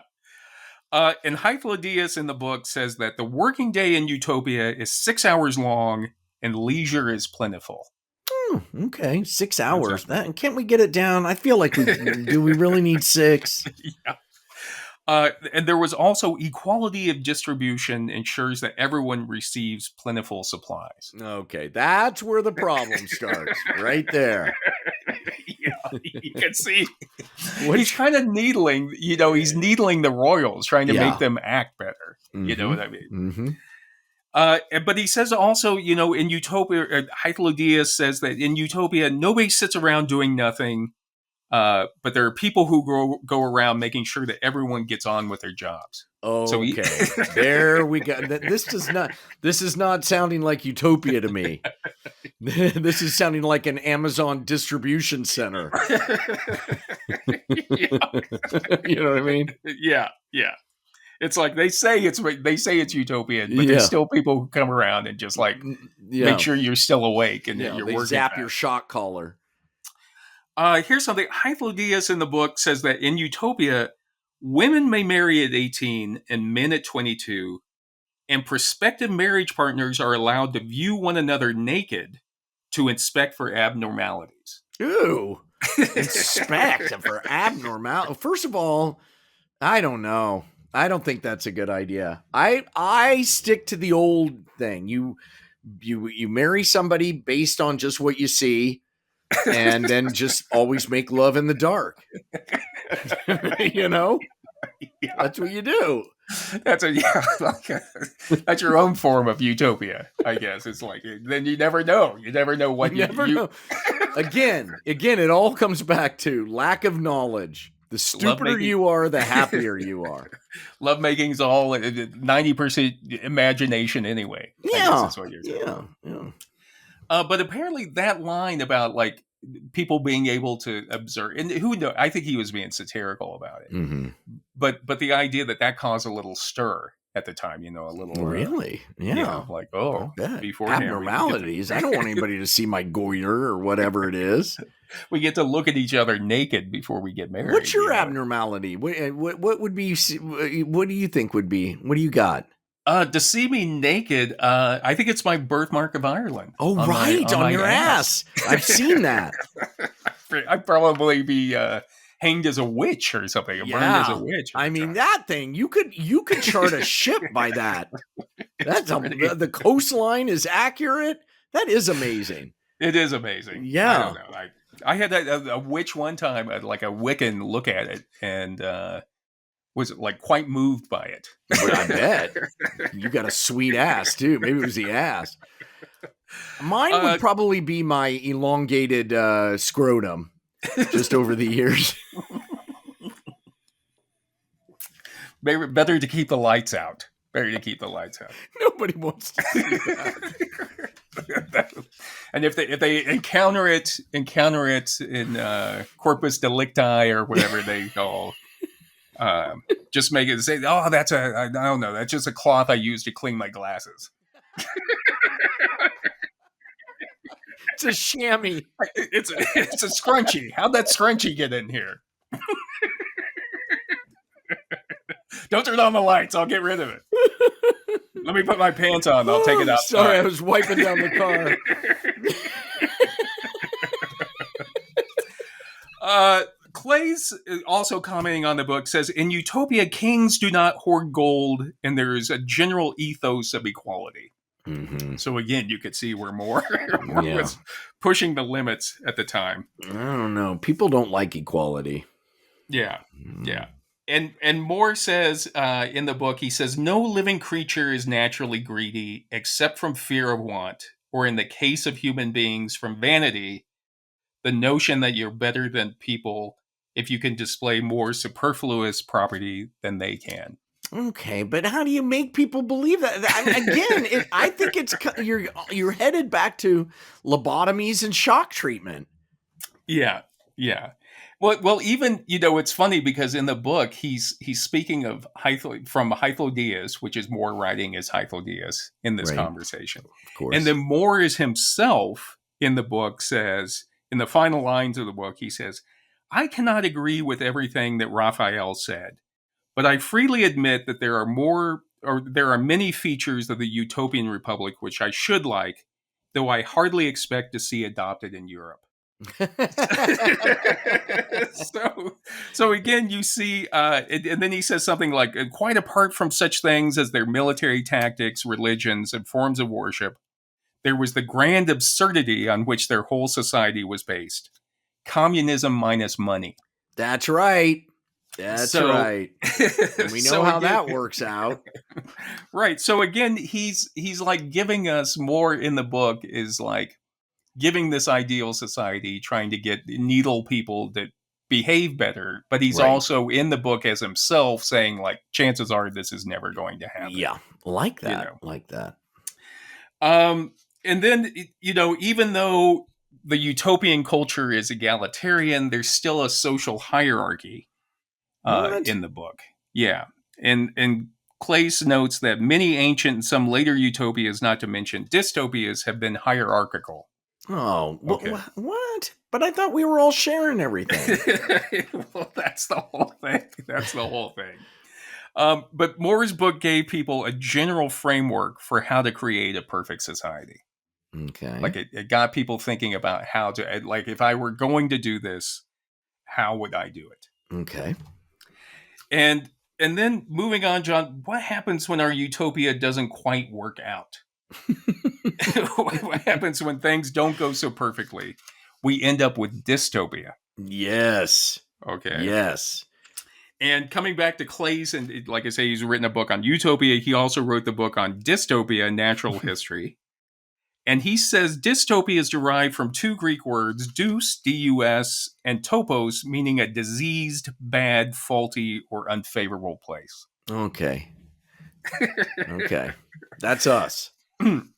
Speaker 1: And Hythlodaeus in the book says that the working day in Utopia is 6 hours long and leisure is plentiful.
Speaker 2: Okay, 6 hours. Can't we get it down? I feel like do we really need 6?
Speaker 1: Yeah. And there was also equality of distribution ensures that everyone receives plentiful supplies.
Speaker 2: Okay, that's where the problem starts, right there.
Speaker 1: Yeah, you can see he's kind of needling, he's needling the royals, trying to make them act better.
Speaker 2: Mm-hmm.
Speaker 1: You know what I mean?
Speaker 2: Mm-hmm.
Speaker 1: But he says also, in Utopia, Hythlodaeus says that in Utopia, nobody sits around doing nothing. But there are people who go around making sure that everyone gets on with their jobs.
Speaker 2: Okay, there we go. This is not sounding like Utopia to me. This is sounding like an Amazon distribution center. You know what I mean?
Speaker 1: Yeah. It's like they say it's utopian, but there's still people who come around and just make sure you're still awake and you're working.
Speaker 2: Zap your shock collar.
Speaker 1: Here's something. Hythlodaeus in the book says that in Utopia, women may marry at 18 and men at 22, and prospective marriage partners are allowed to view one another naked to inspect for abnormalities.
Speaker 2: Ooh, inspect for abnormal. First of all, I don't know. I don't think that's a good idea. I stick to the old thing. You marry somebody based on just what you see. And then just always make love in the dark.
Speaker 1: Yeah.
Speaker 2: That's what you do.
Speaker 1: That's that's your own form of utopia, I guess. It's like, then you never know. You never know what you never know.
Speaker 2: Again, it all comes back to lack of knowledge. The stupider you are, the happier you are.
Speaker 1: Lovemaking is all 90% imagination anyway.
Speaker 2: Yeah.
Speaker 1: I guess that's what you're saying.
Speaker 2: Yeah.
Speaker 1: But apparently that line about people being able to observe, and who knows, I think he was being satirical about it.
Speaker 2: Mm-hmm.
Speaker 1: But the idea that caused a little stir at the time, a little
Speaker 2: really, yeah,
Speaker 1: before
Speaker 2: abnormalities. I don't want anybody to see my goiter or whatever it is.
Speaker 1: We get to look at each other naked before we get married.
Speaker 2: What's your abnormality? What would be? What do you think would be? What do you got?
Speaker 1: To see me naked, I think it's my birthmark of Ireland.
Speaker 2: Oh, on your ass. I've seen that.
Speaker 1: I'd probably be hanged as a witch or something. Burned as a witch.
Speaker 2: I mean, that thing, you could chart a ship by that. That's the coastline is accurate. That is amazing.
Speaker 1: It is amazing.
Speaker 2: Yeah.
Speaker 1: I don't know. I had a witch one time, like a Wiccan, look at it and was quite moved by it.
Speaker 2: I bet. You got a sweet ass too. Maybe it was the ass. Mine would probably be my elongated scrotum just over the years.
Speaker 1: Maybe better to keep the lights out.
Speaker 2: Nobody wants to see that.
Speaker 1: And if they encounter it in corpus delicti or whatever they call, just make it say, "Oh, I don't know. That's just a cloth I use to clean my glasses."
Speaker 2: It's a chamois.
Speaker 1: It's a scrunchie. How'd that scrunchie get in here? Don't turn on the lights. I'll get rid of it. Let me put my pants on. I'll take it outside.
Speaker 2: Sorry, I was wiping down the car.
Speaker 1: Claeys, also commenting on the book, says, in Utopia, kings do not hoard gold, and there is a general ethos of equality.
Speaker 2: Mm-hmm.
Speaker 1: So again, you could see where Moore
Speaker 2: Yeah.
Speaker 1: was pushing the limits at the time.
Speaker 2: I don't know. People don't like equality.
Speaker 1: Yeah,
Speaker 2: Mm.
Speaker 1: yeah. And Moore says in the book, he says, no living creature is naturally greedy except from fear of want, or in the case of human beings, from vanity, the notion that you're better than people if you can display more superfluous property than they can.
Speaker 2: Okay, but how do you make people believe that? Again, I think you're headed back to lobotomies and shock treatment.
Speaker 1: Yeah, yeah. Well, even it's funny because in the book he's speaking of from Hythlodaeus, which is Moore writing as Hythlodaeus in this
Speaker 2: Right,
Speaker 1: conversation,
Speaker 2: of course.
Speaker 1: and then Moore is himself in the book says in the final lines of the book he says, "I cannot agree with everything that Raphael said, but I freely admit that there are many features of the Utopian Republic which I should like, though I hardly expect to see adopted in Europe." so again, you see, and then he says something like, quite apart from such things as their military tactics, religions, and forms of worship, there was the grand absurdity on which their whole society was based: communism minus money.
Speaker 2: That's right. That's
Speaker 1: So,
Speaker 2: right. And we know how that works out.
Speaker 1: Right. So again, he's like giving us more in the book is like giving this ideal society, trying to needle people that behave better, but he's
Speaker 2: Right.
Speaker 1: also in the book as himself saying like chances are this is never going to happen.
Speaker 2: Yeah, like that. Like that.
Speaker 1: And then even though the utopian culture is egalitarian, there's still a social hierarchy in the book. Yeah. And Claeys notes that many ancient and some later utopias, not to mention dystopias, have been hierarchical.
Speaker 2: Oh,
Speaker 1: Okay.
Speaker 2: What? But I thought we were all sharing everything.
Speaker 1: Well, that's the whole thing. That's the whole thing. But Moore's book gave people a general framework for how to create a perfect society.
Speaker 2: Okay.
Speaker 1: Like it got people thinking about how to, like, if I were going to do this, how would I do it?
Speaker 2: Okay.
Speaker 1: And then moving on, John, what happens when our utopia doesn't quite work out? What happens when things don't go so perfectly? We end up with dystopia.
Speaker 2: Yes.
Speaker 1: Okay.
Speaker 2: Yes.
Speaker 1: And coming back to Claeys, and like I say, he's written a book on Utopia. He also wrote the book on Dystopia, Natural History. And he says dystopia is derived from two Greek words, dus, D-U-S, and topos, meaning a diseased, bad, faulty, or unfavorable place.
Speaker 2: Okay. Okay. That's us.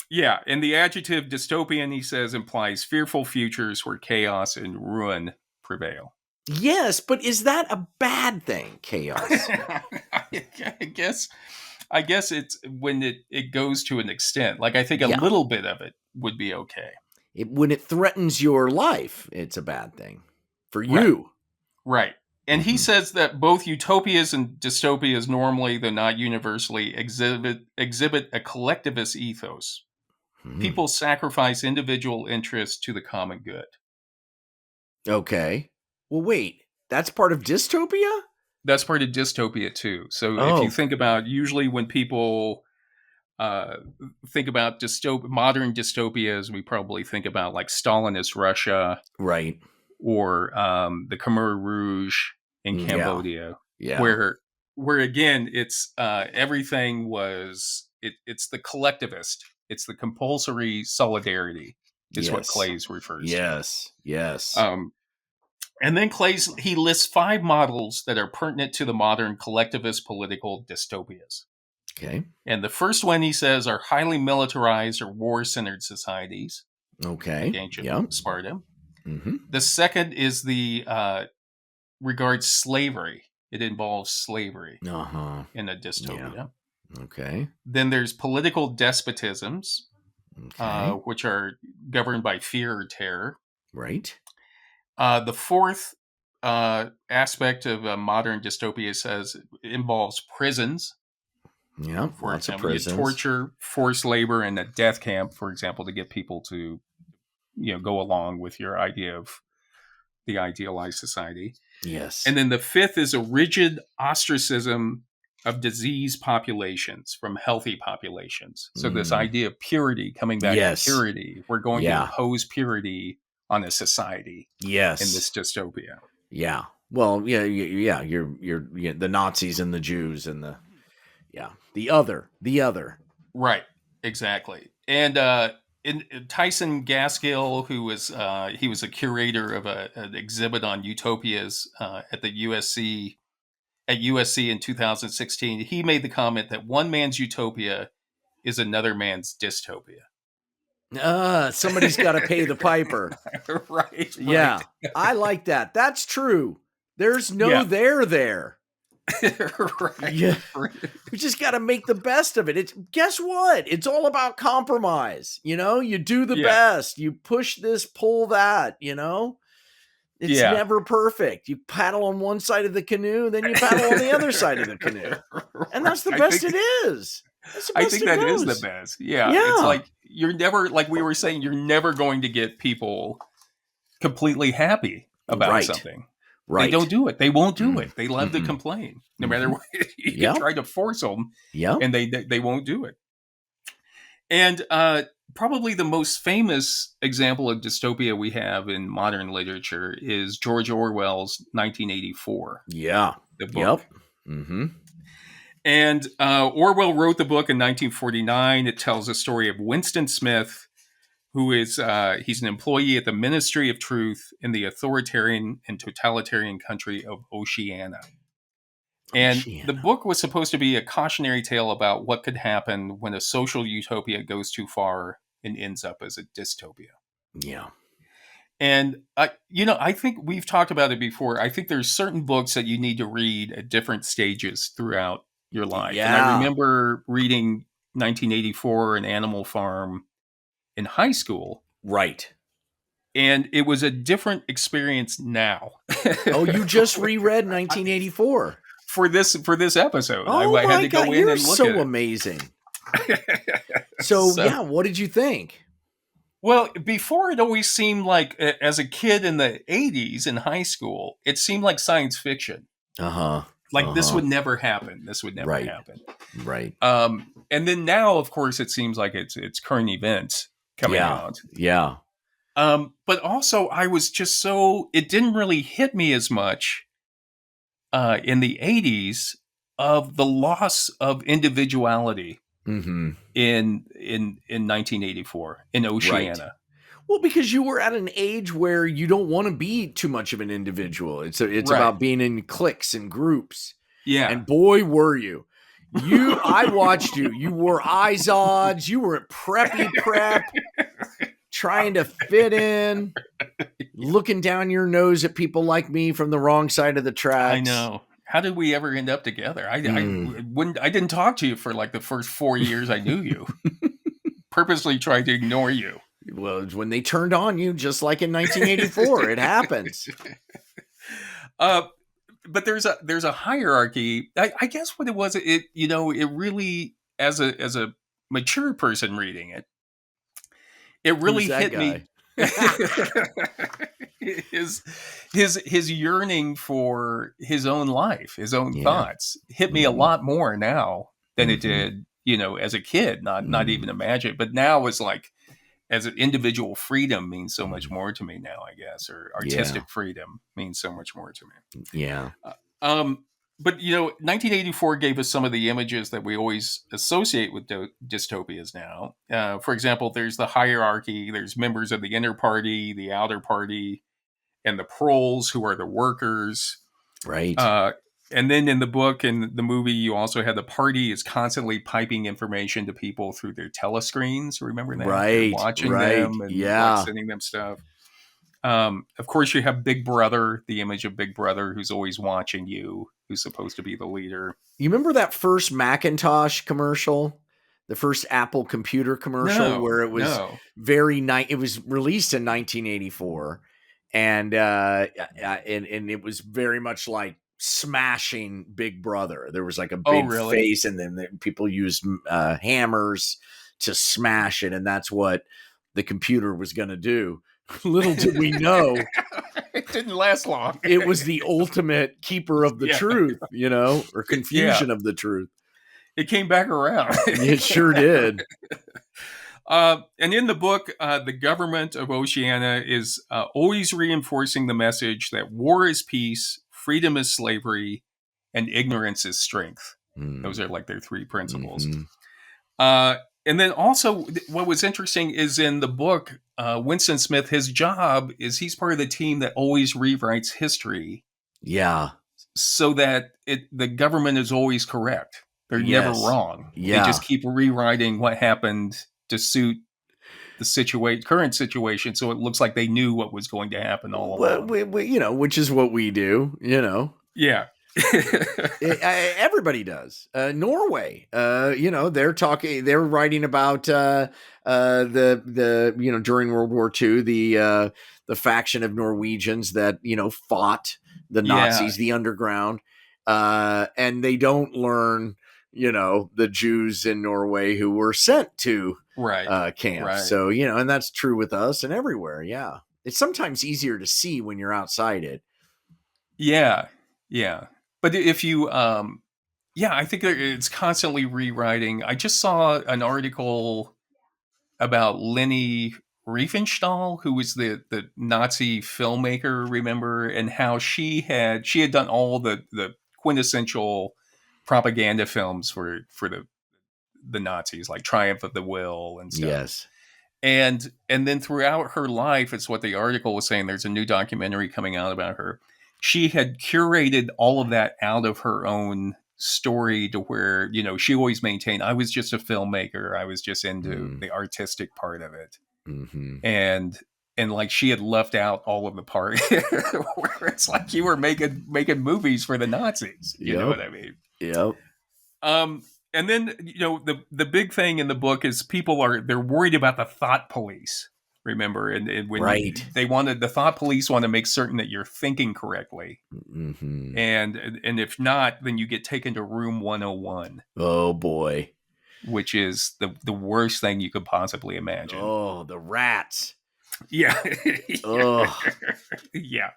Speaker 1: Yeah, and the adjective dystopian, he says, implies fearful futures where chaos and ruin prevail.
Speaker 2: Yes, but is that a bad thing, chaos?
Speaker 1: I guess it's when it goes to an extent. Like I think a little bit of it would be okay.
Speaker 2: When it threatens your life, it's a bad thing for you.
Speaker 1: Right. And he says that both utopias and dystopias normally, though not universally, exhibit a collectivist ethos. People sacrifice individual interests to the common good.
Speaker 2: Okay. Well, wait. That's part of dystopia?
Speaker 1: That's part of dystopia too. So if you think about, usually when people think about modern dystopias, we probably think about like Stalinist Russia,
Speaker 2: right,
Speaker 1: or the Khmer Rouge in Cambodia, where again it's everything was it's the collectivist, it's the compulsory solidarity is what Claeys refers to.
Speaker 2: Yes.
Speaker 1: And then Claeys, he lists 5 models that are pertinent to the modern collectivist political dystopias.
Speaker 2: Okay.
Speaker 1: And the first one, he says, are highly militarized or war-centered societies.
Speaker 2: Okay.
Speaker 1: Like ancient Sparta.
Speaker 2: Mm-hmm.
Speaker 1: The second is regards slavery. It involves slavery in a dystopia.
Speaker 2: Yeah. Okay.
Speaker 1: Then there's political despotisms, which are governed by fear or terror.
Speaker 2: Right.
Speaker 1: The fourth aspect of a modern dystopia says involves prisons.
Speaker 2: Yeah,
Speaker 1: for example, you torture, forced labor, and a death camp, for example, to get people to, go along with your idea of the idealized society.
Speaker 2: Yes.
Speaker 1: And then the fifth is a rigid ostracism of diseased populations from healthy populations. So this
Speaker 2: Mm.
Speaker 1: idea of purity, coming back to
Speaker 2: Yes.
Speaker 1: purity, we're going to
Speaker 2: Yeah.
Speaker 1: impose purity on a society in
Speaker 2: Yes.
Speaker 1: this dystopia.
Speaker 2: Yeah. Well, yeah, yeah. You're the Nazis and the Jews and the other.
Speaker 1: Right, exactly. And in Tyson Gaskill, who was he was a curator of an exhibit on utopias at the USC in 2016, he made the comment that one man's utopia is another man's dystopia.
Speaker 2: Somebody's got to pay the piper.
Speaker 1: Right.
Speaker 2: Yeah, I like that. That's true. There's no
Speaker 1: Yeah.
Speaker 2: there.
Speaker 1: Right.
Speaker 2: Yeah. We just got to make the best of it. Guess what? It's all about compromise. You do the best. You push this, pull that, It's never perfect. You paddle on one side of the canoe, then you paddle on the other side of the canoe. And that's the best it is.
Speaker 1: I think that is the best. Yeah. It's like you're never, like we were saying, you're never going to get people completely happy about something. Right. They don't do it. They won't do it. They love to complain, no matter what. You can try to force them, and they won't do it. And probably the most famous example of dystopia we have in modern literature is George Orwell's 1984.
Speaker 2: Yeah.
Speaker 1: The book.
Speaker 2: Yep. Mm-hmm.
Speaker 1: And Orwell wrote the book in 1949. It tells the story of Winston Smith, who is he's an employee at the Ministry of Truth in the authoritarian and totalitarian country of Oceania. And the book was supposed to be a cautionary tale about what could happen when a social utopia goes too far and ends up as a dystopia.
Speaker 2: Yeah.
Speaker 1: And, I think we've talked about it before. I think there's certain books that you need to read at different stages throughout your life.
Speaker 2: Yeah.
Speaker 1: And I remember reading 1984, An Animal Farm, in high school.
Speaker 2: Right.
Speaker 1: And it was a different experience now.
Speaker 2: Oh, you just reread 1984
Speaker 1: for this episode.
Speaker 2: Oh,
Speaker 1: I had to go in and look
Speaker 2: so
Speaker 1: at it.
Speaker 2: Amazing. So, what did you think?
Speaker 1: Well, before it always seemed like, as a kid in the 80s in high school, it seemed like science fiction. Like this would never happen. This would never happen.
Speaker 2: Right.
Speaker 1: And then now, of course, it seems like it's current events coming out.
Speaker 2: Yeah.
Speaker 1: But also, I was just it didn't really hit me as much in the 80s of the loss of individuality in 1984 in Oceania.
Speaker 2: Right. Well, because you were at an age where you don't want to be too much of an individual. It's about being in cliques and groups.
Speaker 1: Yeah.
Speaker 2: And boy, were you. I watched you. You wore Izod's. You were at preppy prep, trying to fit in, looking down your nose at people like me from the wrong side of the tracks.
Speaker 1: I know. How did we ever end up together? I didn't talk to you for like the first 4 years I knew you. Purposely tried to ignore you.
Speaker 2: Well, when they turned on you, just like in 1984, it happens.
Speaker 1: But there's a hierarchy. I guess what it was, it really, as a mature person reading it, it really hit me. his yearning for his own life, his own thoughts hit me a lot more now than it did, as a kid. Not even imagine. But now it's like, as an individual freedom means so much more to me now, I guess, or artistic freedom means so much more to me.
Speaker 2: Yeah.
Speaker 1: But 1984 gave us some of the images that we always associate with dystopias now. For example, there's the hierarchy. There's members of the inner party, the outer party, and the proles, who are the workers.
Speaker 2: Right.
Speaker 1: And then in the book and the movie, you also had the party is constantly piping information to people through their telescreens. Remember that?
Speaker 2: Right.
Speaker 1: You're watching them and sending them stuff. Of course, you have Big Brother, the image of Big Brother, who's always watching you, who's supposed to be the leader.
Speaker 2: You remember that first Macintosh commercial? The first Apple computer commercial where it was it was released in 1984. And it was very much like smashing Big Brother. There was like a big face, and then people used hammers to smash it, and that's what the computer was going to do. Little did we know
Speaker 1: It didn't last long.
Speaker 2: it was the ultimate keeper of the
Speaker 1: Yeah.
Speaker 2: truth, or confusion of the truth.
Speaker 1: It came back around.
Speaker 2: It sure did.
Speaker 1: And in the book, the government of Oceania is always reinforcing the message that war is peace, freedom is slavery, and ignorance is strength. Those are like their three principles. And then also, what was interesting is in the book, Winston Smith, his job is he's part of the team that always rewrites history.
Speaker 2: Yeah.
Speaker 1: So that the government is always correct. They're never wrong.
Speaker 2: Yeah.
Speaker 1: They just keep rewriting what happened to suit the current situation, so it looks like they knew what was going to happen all along.
Speaker 2: Which is what we do.
Speaker 1: Yeah.
Speaker 2: Everybody does. Norway, they're writing about the during World War II, the faction of Norwegians that fought the Nazis, the underground, and they don't learn the Jews in Norway who were sent to camps.
Speaker 1: Right.
Speaker 2: So and that's true with us and everywhere. Yeah, it's sometimes easier to see when you're outside it.
Speaker 1: Yeah. But if you, I think it's constantly rewriting. I just saw an article about Leni Riefenstahl, who was the Nazi filmmaker, remember, and how she had done all the quintessential propaganda films for the Nazis, like Triumph of the Will and stuff.
Speaker 2: Yes.
Speaker 1: And then throughout her life, it's what the article was saying. There's a new documentary coming out about her. She had curated all of that out of her own story to where, she always maintained, I was just a filmmaker. I was just into the artistic part of it.
Speaker 2: Mm-hmm.
Speaker 1: And like she had left out all of the part where it's like you were making movies for the Nazis. You know what I mean?
Speaker 2: Yep.
Speaker 1: And then, the big thing in the book is they're worried about the thought police. Remember, and when the thought police want to make certain that you're thinking correctly, and if not, then you get taken to room 101.
Speaker 2: Oh boy,
Speaker 1: which is the worst thing you could possibly imagine.
Speaker 2: Oh, the rats.
Speaker 1: Yeah.
Speaker 2: Oh,
Speaker 1: yeah.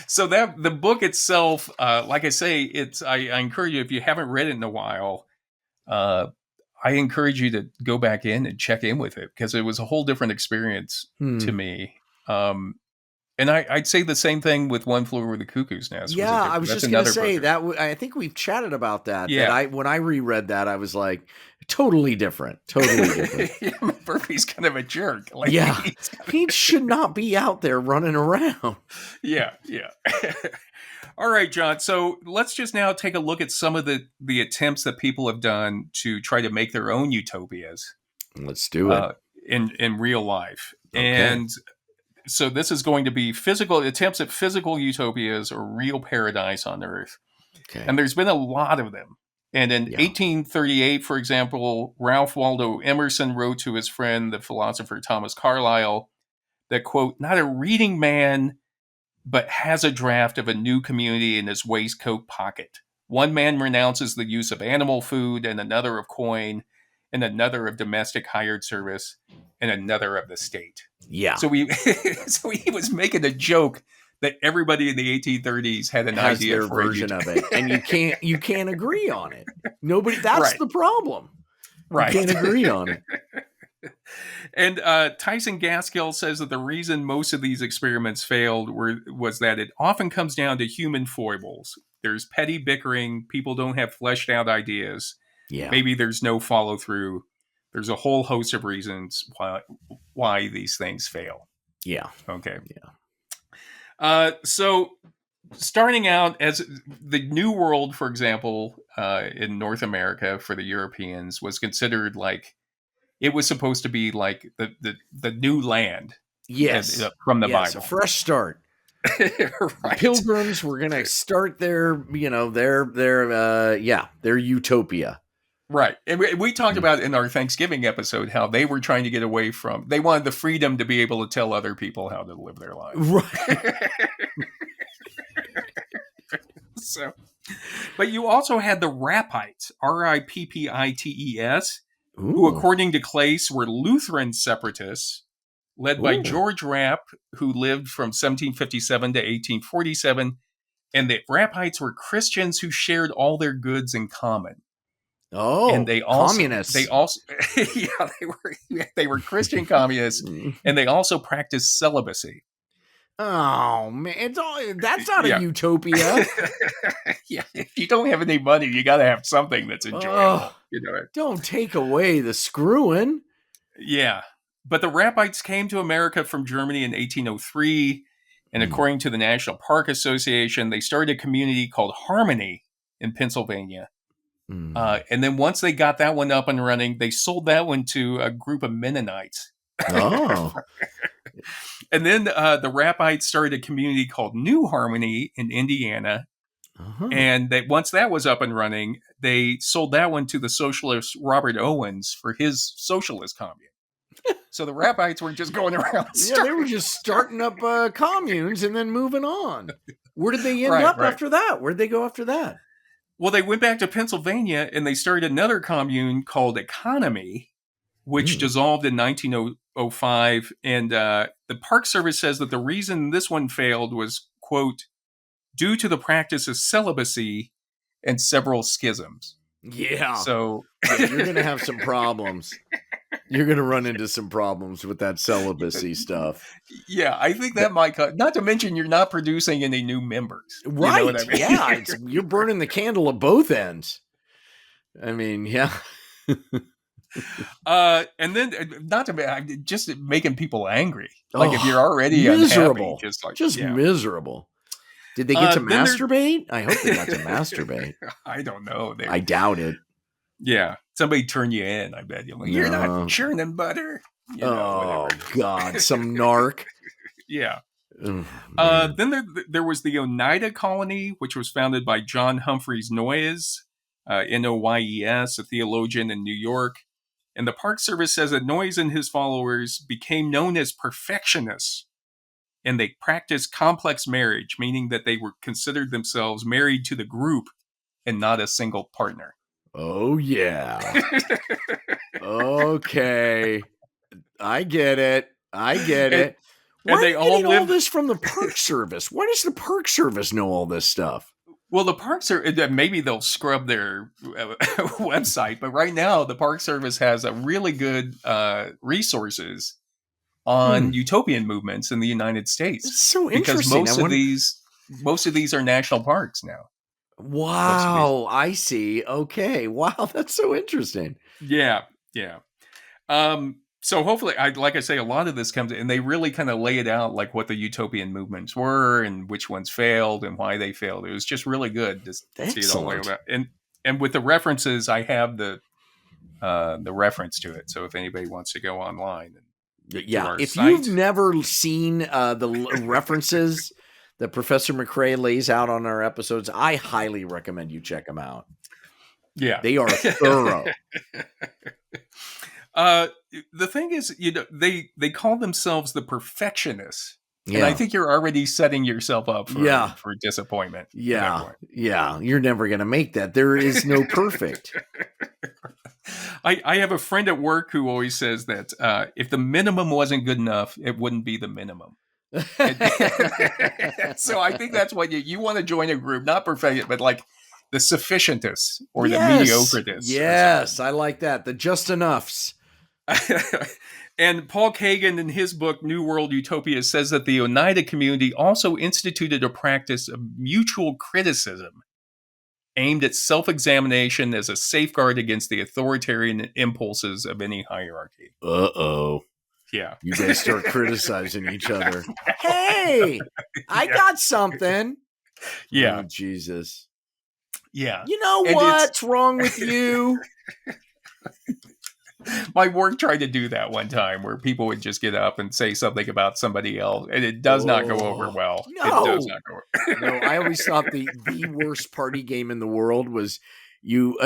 Speaker 1: So that the book itself, like I say, I encourage you, if you haven't read it in a while, I encourage you to go back in and check in with it, because it was a whole different experience to me. And I'd say the same thing with One Flew Over the Cuckoo's Nest.
Speaker 2: Yeah, I was just going to say that. I think we've chatted about that.
Speaker 1: Yeah.
Speaker 2: When I reread that, I was like, totally different. Totally different.
Speaker 1: Yeah, Murphy's kind of a jerk. Like,
Speaker 2: yeah, he should not be out there running around.
Speaker 1: Yeah. All right, John. So let's just now take a look at some of the attempts that people have done to try to make their own utopias.
Speaker 2: Let's do it
Speaker 1: in real life.
Speaker 2: Okay.
Speaker 1: And so this is going to be attempts at physical utopias or real paradise on Earth.
Speaker 2: Okay.
Speaker 1: And there's been a lot of them. And in 1838, for example, Ralph Waldo Emerson wrote to his friend, the philosopher Thomas Carlyle, that, quote, not a reading man, but has a draft of a new community in his waistcoat pocket. One man renounces the use of animal food, and another of coin, and another of domestic hired service, and another of the state.
Speaker 2: Yeah.
Speaker 1: So he was making a joke that everybody in the 1830s had an idea
Speaker 2: their
Speaker 1: for
Speaker 2: version of it, and you can't agree on it. Nobody. That's the problem.
Speaker 1: Right.
Speaker 2: You can't agree on it.
Speaker 1: And Tyson Gaskill says that the reason most of these experiments failed was that it often comes down to human foibles. There's petty bickering. People don't have fleshed out ideas.
Speaker 2: Yeah.
Speaker 1: Maybe there's no follow through. There's a whole host of reasons why these things fail.
Speaker 2: Yeah.
Speaker 1: Okay.
Speaker 2: Yeah.
Speaker 1: So starting out as the New World, for example, in North America for the Europeans was considered like, it was supposed to be like the new land.
Speaker 2: Yes.
Speaker 1: From the Bible.
Speaker 2: A fresh start.
Speaker 1: Right.
Speaker 2: Pilgrims were going to start their utopia.
Speaker 1: Right. And we talked about in our Thanksgiving episode how they were trying to get away from, they wanted the freedom to be able to tell other people how to live their lives.
Speaker 2: Right.
Speaker 1: So, but you also had the Rappites, Rippites, who, according to Claeys, were Lutheran separatists led by
Speaker 2: Ooh.
Speaker 1: George Rapp, who lived from 1757 to 1847. And the Rappites were Christians who shared all their goods in common. And
Speaker 2: Oh,
Speaker 1: they
Speaker 2: communists.
Speaker 1: also, yeah, they were Christian communists, and they also practiced celibacy.
Speaker 2: Oh man, that's not
Speaker 1: Yeah.
Speaker 2: a utopia.
Speaker 1: Yeah, if you don't have any money, you got to have something that's enjoyable.
Speaker 2: Don't take away the screwing.
Speaker 1: Yeah, but the Rappites came to America from Germany in 1803, and according to the National Park Association, they started a community called Harmony in Pennsylvania. And then once they got that one up and running, they sold that one to a group of Mennonites.
Speaker 2: Oh.
Speaker 1: And then the Rappites started a community called New Harmony in Indiana. And once that was up and running, they sold that one to the socialist Robert Owens for his socialist commune. So the Rappites were just going around.
Speaker 2: Yeah, they were just starting up communes and then moving on. Where did they end up after that? Where'd they go after that?
Speaker 1: Well, they went back to Pennsylvania and they started another commune called Economy, which dissolved in 1905. And the Park Service says that the reason this one failed was, quote, due to the practice of celibacy and several schisms.
Speaker 2: Yeah.
Speaker 1: So
Speaker 2: you're going to have some problems. You're going to run into some problems with that celibacy stuff.
Speaker 1: Yeah, I think that might cut. Not to mention you're not producing any new members.
Speaker 2: Right.
Speaker 1: You know what I mean?
Speaker 2: Yeah. You're burning the candle at both ends. I mean, yeah.
Speaker 1: And then not to just making people angry. Like if you're already
Speaker 2: miserable,
Speaker 1: unhappy,
Speaker 2: just miserable. Did they get to masturbate? I hope they got to masturbate.
Speaker 1: I don't know.
Speaker 2: I doubt it.
Speaker 1: Yeah. Somebody turn you in, I bet. You're not churning butter.
Speaker 2: God. Some narc.
Speaker 1: Yeah. Then there was the Oneida Colony, which was founded by John Humphreys Noyes, Noyes, a theologian in New York. And the Park Service says that Noyes and his followers became known as perfectionists. And they practiced complex marriage, meaning that they were considered themselves married to the group and not a single partner.
Speaker 2: Oh, yeah. Okay. I get it. Why are they all getting all this from the Park Service? Why does the Park Service know all this stuff?
Speaker 1: Well, the Park Service, maybe they'll scrub their website, but right now the Park Service has a really good resources on utopian movements in the United States.
Speaker 2: It's so interesting.
Speaker 1: Because most of these are national parks now.
Speaker 2: Wow, I see. Okay. Wow, that's so interesting.
Speaker 1: Yeah. So hopefully, like I say, a lot of this comes, and they really kind of lay it out, like what the utopian movements were and which ones failed and why they failed. It was just really good to see it all laid out. And with the references, I have the reference to it. So if anybody wants to go online,
Speaker 2: if you've never seen the references that Professor McCray lays out on our episodes, I highly recommend you check them out.
Speaker 1: Yeah,
Speaker 2: they are thorough.
Speaker 1: The thing is, they call themselves the perfectionists. Yeah. And I think you're already setting yourself up for disappointment.
Speaker 2: Yeah. You're never going to make that. There is no perfect.
Speaker 1: I have a friend at work who always says that if the minimum wasn't good enough, it wouldn't be the minimum. So I think that's what you want to join a group, not perfect, but like the sufficientists or the mediocreists.
Speaker 2: Yes, I like that. The just enoughs.
Speaker 1: And Paul Kagan, in his book, New World Utopia, says that the Oneida community also instituted a practice of mutual criticism aimed at self-examination as a safeguard against the authoritarian impulses of any hierarchy.
Speaker 2: Uh-oh.
Speaker 1: Yeah.
Speaker 2: You guys start criticizing each other. Hey, I got something.
Speaker 1: Yeah.
Speaker 2: Oh, Jesus.
Speaker 1: Yeah.
Speaker 2: You know what's wrong with you?
Speaker 1: My work tried to do that one time where people would just get up and say something about somebody else, and it does not go over well.
Speaker 2: No.
Speaker 1: It does not go over.
Speaker 2: No, I always thought the worst party game in the world was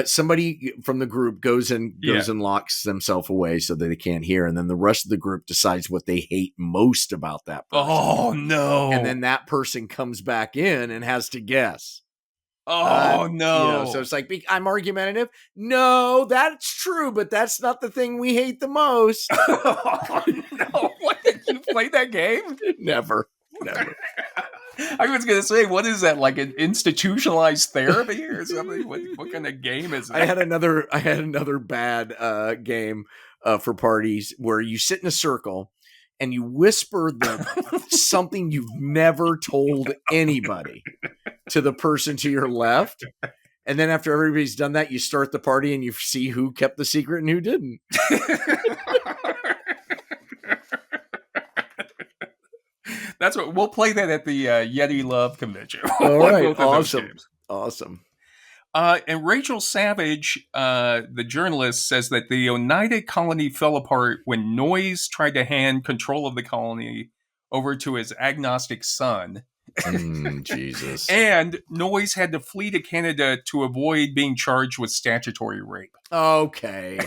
Speaker 2: somebody from the group goes and locks themselves away so that they can't hear, and then the rest of the group decides what they hate most about that person.
Speaker 1: Oh, no.
Speaker 2: And then that person comes back in and has to guess.
Speaker 1: Oh,
Speaker 2: So
Speaker 1: no.
Speaker 2: it's like, I'm argumentative. No, that's true, but that's not the thing we hate the most.
Speaker 1: Oh, no. What, did you play that game?
Speaker 2: Never.
Speaker 1: I was going to say, what is that, like an institutionalized therapy or something? What kind of game is that?
Speaker 2: I had another bad game for parties where you sit in a circle and you whisper something you've never told anybody to the person to your left. And then after everybody's done that, you start the party and you see who kept the secret and who didn't.
Speaker 1: That's what we'll play that at the Yeti Love convention.
Speaker 2: All right, awesome.
Speaker 1: And Rachel Savage, the journalist, says that the Oneida colony fell apart when Noyes tried to hand control of the colony over to his agnostic son.
Speaker 2: Jesus.
Speaker 1: And Noyes had to flee to Canada to avoid being charged with statutory rape.
Speaker 2: Okay.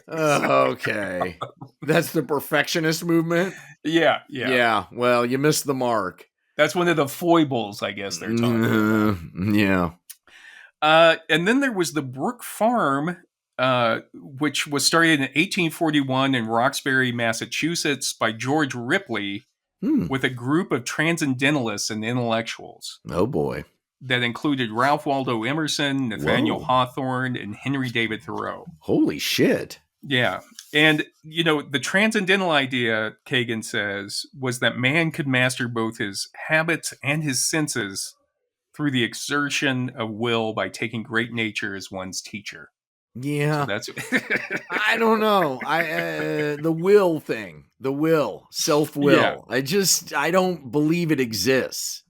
Speaker 2: Okay. That's the perfectionist movement? Yeah. Well, you missed the mark.
Speaker 1: That's one of the foibles, I guess they're talking about.
Speaker 2: Yeah.
Speaker 1: And then there was the Brook Farm, which was started in 1841 in Roxbury, Massachusetts by George Ripley with a group of transcendentalists and intellectuals.
Speaker 2: Oh, boy.
Speaker 1: That included Ralph Waldo Emerson, Nathaniel Hawthorne, and Henry David Thoreau.
Speaker 2: Holy shit.
Speaker 1: Yeah. And, the transcendental idea, Kagan says, was that man could master both his habits and his senses through the exertion of will by taking great nature as one's teacher.
Speaker 2: Yeah.
Speaker 1: So that's
Speaker 2: I don't know. The will thing, self-will. Yeah. I don't believe it exists.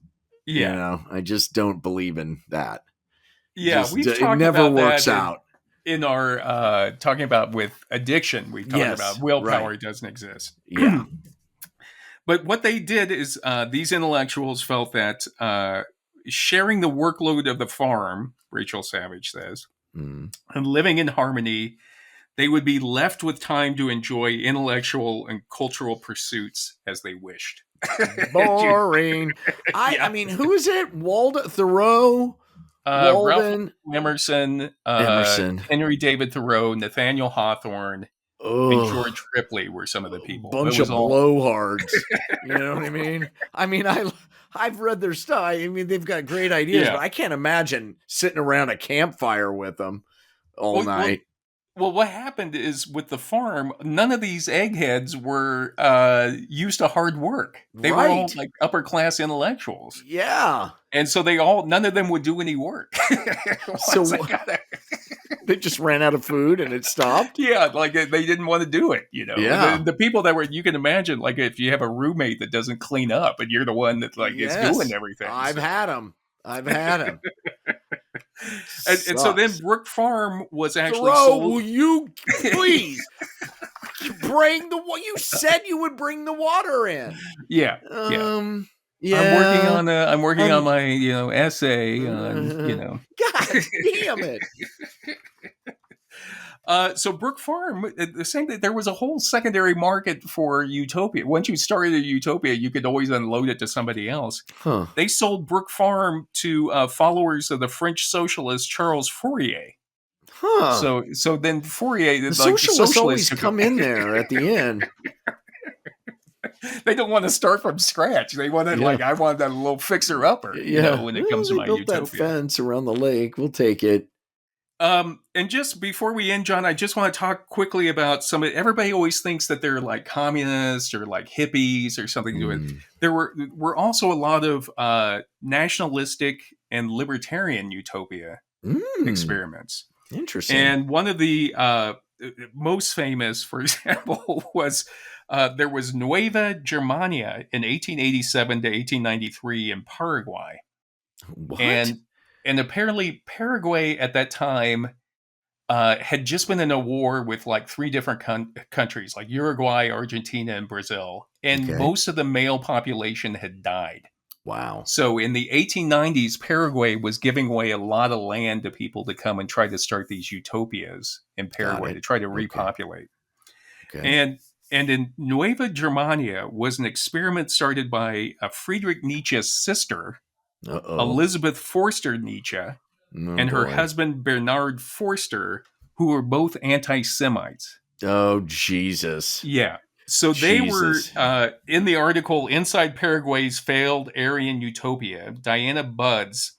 Speaker 1: Yeah.
Speaker 2: I just don't believe in that.
Speaker 1: Yeah.
Speaker 2: It never works out.
Speaker 1: In our talking about with addiction, we talked about willpower doesn't exist.
Speaker 2: Yeah.
Speaker 1: But what they did is these intellectuals felt that sharing the workload of the farm, Rachel Savage says, and living in harmony, they would be left with time to enjoy intellectual and cultural pursuits as they wished.
Speaker 2: Boring. I mean, who is it? Thoreau?
Speaker 1: Ralph Emerson, Henry David Thoreau, Nathaniel Hawthorne, and George Ripley were some of the people.
Speaker 2: Bunch of blowhards. You know what I mean? I mean, I've read their stuff. I mean, they've got great ideas, but I can't imagine sitting around a campfire with them all night.
Speaker 1: Well, what happened is with the farm, none of these eggheads were used to hard work. They were all like upper class intellectuals.
Speaker 2: Yeah.
Speaker 1: And so none of them would do any work.
Speaker 2: So they just ran out of food and it stopped?
Speaker 1: Yeah, like they didn't want to do it,
Speaker 2: Yeah.
Speaker 1: The people that you can imagine, like if you have a roommate that doesn't clean up and you're the one that is doing everything.
Speaker 2: I've had them.
Speaker 1: And so then Brook Farm was actually
Speaker 2: Thoreau,
Speaker 1: sold.
Speaker 2: will you please you said you would bring the water in.
Speaker 1: Yeah.
Speaker 2: Yeah.
Speaker 1: I'm working on my, essay on,
Speaker 2: God damn it.
Speaker 1: So Brook Farm, the same thing, there was a whole secondary market for Utopia. Once you started a Utopia, you could always unload it to somebody else.
Speaker 2: Huh.
Speaker 1: They sold Brook Farm to followers of the French socialist Charles Fourier.
Speaker 2: Huh.
Speaker 1: So then Fourier,
Speaker 2: the socialists always come in there at the end.
Speaker 1: They don't want to start from scratch. They want to I want that little fixer upper. When it comes to my
Speaker 2: built
Speaker 1: Utopia.
Speaker 2: That fence around the lake. We'll take it.
Speaker 1: And just before we end, John, I just want to talk quickly about everybody always thinks that they're like communists or like hippies or something to it. There were also a lot of nationalistic and libertarian utopia experiments.
Speaker 2: Interesting.
Speaker 1: And one of the most famous, for example, was there was Nueva Germania in 1887 to 1893 in Paraguay.
Speaker 2: What?
Speaker 1: And apparently Paraguay at that time had just been in a war with like three different countries, like Uruguay, Argentina, and Brazil. And most of the male population had died.
Speaker 2: Wow.
Speaker 1: So in the 1890s, Paraguay was giving away a lot of land to people to come and try to start these utopias in Paraguay to try to repopulate. Okay. And in Nueva Germania was an experiment started by Friedrich Nietzsche's sister, Elizabeth Forster Nietzsche, and her husband Bernard Forster, who were both anti-Semites.
Speaker 2: Oh, Jesus.
Speaker 1: Yeah. So they were, in the article, Inside Paraguay's Failed Aryan Utopia, Diana Buds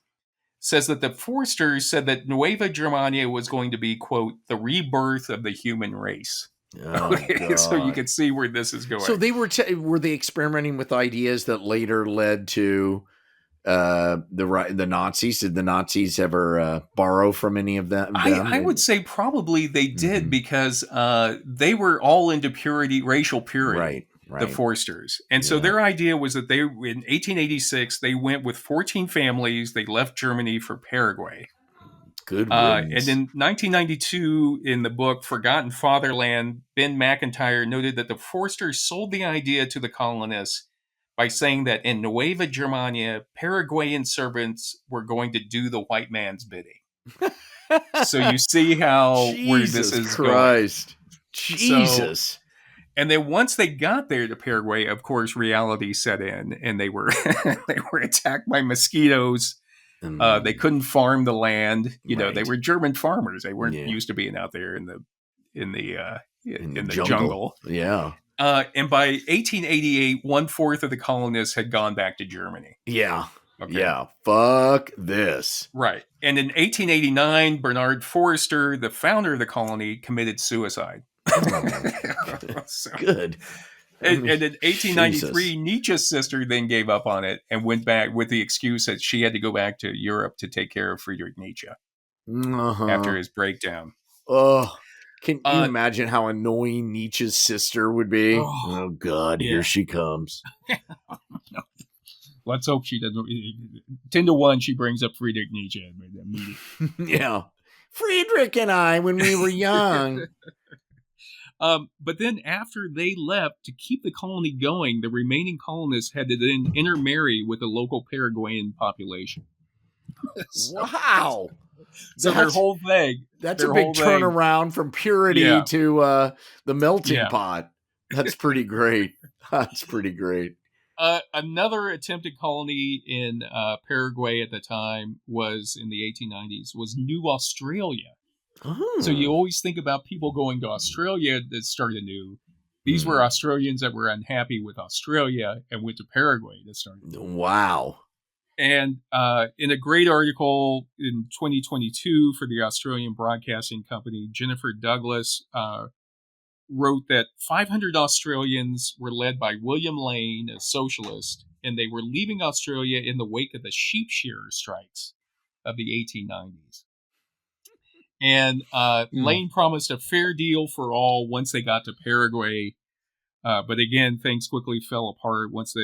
Speaker 1: says that the Forsters said that Nueva Germania was going to be, quote, the rebirth of the human race.
Speaker 2: Oh, God.
Speaker 1: So you can see where this is going.
Speaker 2: So they were they experimenting with ideas that later led to the Nazis? Did the Nazis ever borrow from any of them?
Speaker 1: I would say probably they did, because they were all into racial purity.
Speaker 2: Right.
Speaker 1: The Forsters. And so their idea was that in 1886, they went with 14 families. They left Germany for Paraguay.
Speaker 2: Good
Speaker 1: and in 1992, in the book Forgotten Fatherland, Ben McIntyre noted that the Forsters sold the idea to the colonists by saying that in Nueva Germania, Paraguayan servants were going to do the white man's bidding. So you see where this is going.
Speaker 2: Jesus.
Speaker 1: And then once they got there to Paraguay, of course, reality set in, and they were attacked by mosquitoes. They couldn't farm the land. They were German farmers. They weren't used to being out there in the jungle.
Speaker 2: Yeah.
Speaker 1: And by 1888, 1/4 of the colonists had gone back to Germany.
Speaker 2: Yeah. Okay. Yeah. Fuck this.
Speaker 1: Right. And in 1889, Bernard Forster, the founder of the colony, committed suicide.
Speaker 2: Good.
Speaker 1: And in 1893, Nietzsche's sister then gave up on it and went back with the excuse that she had to go back to Europe to take care of Friedrich Nietzsche after his breakdown.
Speaker 2: Oh, can you imagine how annoying Nietzsche's sister would be? Oh God, here she comes.
Speaker 1: Let's hope she doesn't. 10-1, she brings up Friedrich Nietzsche.
Speaker 2: Yeah. Friedrich and I, when we were young.
Speaker 1: But then after they left, to keep the colony going, the remaining colonists had to then intermarry with the local Paraguayan population.
Speaker 2: Wow.
Speaker 1: So their whole thing.
Speaker 2: That's a big turnaround from purity to the melting pot. That's pretty great. That's pretty great.
Speaker 1: Another attempted colony in Paraguay at the time was in the 1890s, was New Australia. Oh. So you always think about people going to Australia that start anew. These were Australians that were unhappy with Australia and went to Paraguay to start anew.
Speaker 2: Wow.
Speaker 1: And in a great article in 2022 for the Australian Broadcasting Company, Jennifer Douglas wrote that 500 Australians were led by William Lane, a socialist, and they were leaving Australia in the wake of the sheep shearer strikes of the 1890s. And Lane promised a fair deal for all once they got to Paraguay. But again, things quickly fell apart once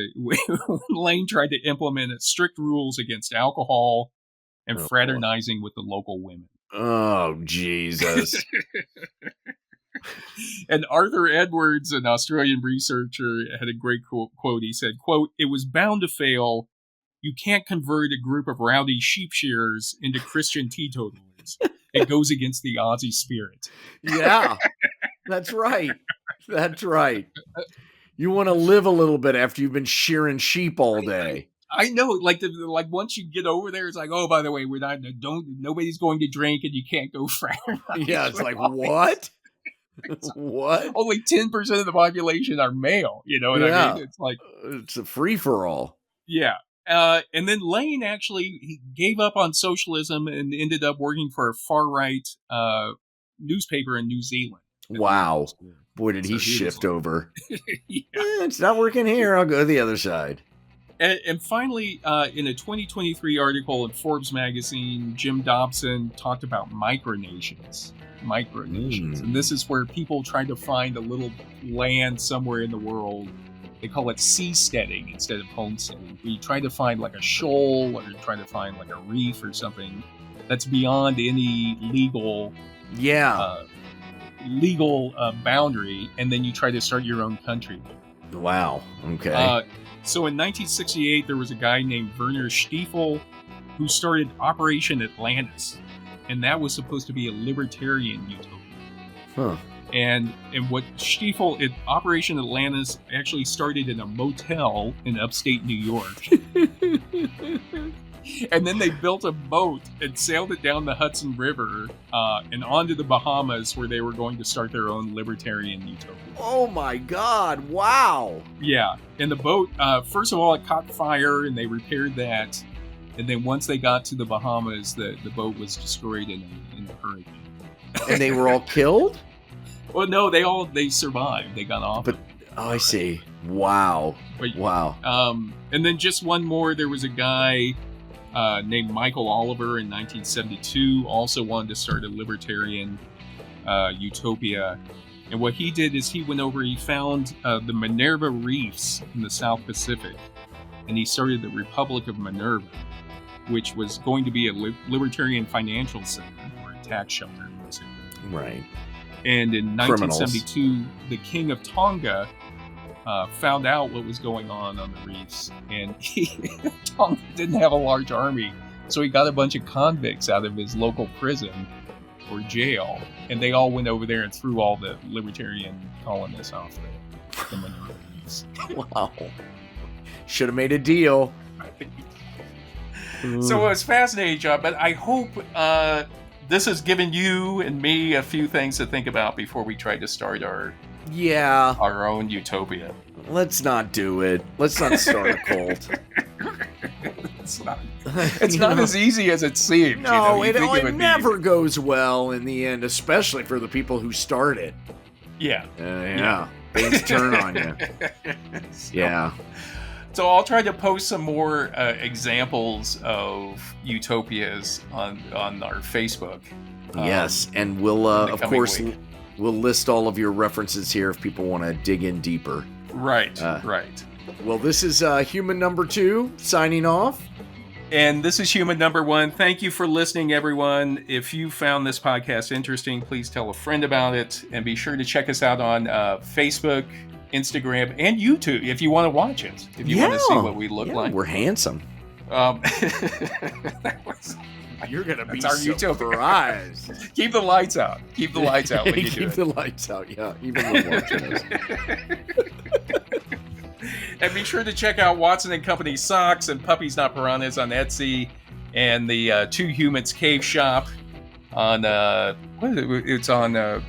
Speaker 1: Lane tried to implement strict rules against alcohol and fraternizing with the local women.
Speaker 2: Oh, Jesus.
Speaker 1: And Arthur Edwards, an Australian researcher, had a great quote. He said, quote, "It was bound to fail. You can't convert a group of rowdy sheep shearers into Christian teetotalers. It goes against the Aussie spirit."
Speaker 2: Yeah, that's right. That's right. You want to live a little bit after you've been shearing sheep all day.
Speaker 1: I know, like once you get over there, it's like, oh, by the way, nobody's going to drink, and you can't go fraternize.
Speaker 2: Yeah, it's like, what? What?
Speaker 1: Only 10% of the population are male. You know what I mean? It's like
Speaker 2: it's a free for all.
Speaker 1: Yeah. And then Lane he gave up on socialism and ended up working for a far right newspaper in New Zealand.
Speaker 2: Wow. Boy, did he shift over. It's not working here. I'll go to the other side.
Speaker 1: And finally, in a 2023 article in Forbes magazine, Jim Dobson talked about micronations. And this is where people try to find a little land somewhere in the world. They call it seasteading instead of homesteading. We try to find like a shoal, or try to find like a reef or something that's beyond any legal boundary, and then you try to start your own country.
Speaker 2: Wow. Okay.
Speaker 1: So in 1968, there was a guy named Werner Stiefel who started Operation Atlantis, and that was supposed to be a libertarian utopia.
Speaker 2: Huh.
Speaker 1: And what Operation Atlantis actually started in a motel in upstate New York. And then they built a boat and sailed it down the Hudson River and onto the Bahamas, where they were going to start their own libertarian utopia.
Speaker 2: Oh my God! Wow.
Speaker 1: Yeah, and the boat, first of all, it caught fire, and they repaired that. And then once they got to the Bahamas, the boat was destroyed in a hurricane.
Speaker 2: And they were all killed?
Speaker 1: Well, no, they survived. They got off.
Speaker 2: But oh, I see. Wow. Wow.
Speaker 1: And then just one more. There was a guy named Michael Oliver in 1972, also wanted to start a libertarian utopia. And what he did is he went over, he found the Minerva Reefs in the South Pacific, and he started the Republic of Minerva, which was going to be a libertarian financial center or a tax shelter.
Speaker 2: Right.
Speaker 1: And in 1972, the King of Tonga found out what was going on the reefs, and Tonga didn't have a large army, so he got a bunch of convicts out of his local prison or jail, and they all went over there and threw all the libertarian colonists off the Minerva Reefs.
Speaker 2: Wow. Should have made a deal.
Speaker 1: So it was fascinating, John, but I hope this has given you and me a few things to think about before we try to start our own utopia.
Speaker 2: Let's not do it. Let's not start a cult.
Speaker 1: It's not as easy as it seems.
Speaker 2: No, it never goes well in the end, especially for the people who start it.
Speaker 1: Yeah.
Speaker 2: Things turn on you. Yeah.
Speaker 1: So I'll try to post some more examples of utopias on our Facebook.
Speaker 2: Yes, and we'll of course we'll list all of your references here if people want to dig in deeper.
Speaker 1: Right. Right.
Speaker 2: Well, this is human number 2 signing off.
Speaker 1: And this is human number 1. Thank you for listening, everyone. If you found this podcast interesting, please tell a friend about it, and be sure to check us out on Facebook, Instagram, and YouTube if you want to watch it. If you want to see what we look like.
Speaker 2: We're handsome. You're going to be surprised.
Speaker 1: Keep the lights out. Keep the lights out when you do it.
Speaker 2: Keep the lights out, yeah. Even when watching us.
Speaker 1: And be sure to check out Watson & Company Socks and Puppies Not Piranhas on Etsy, and the Two Humans Cave Shop on, it's on,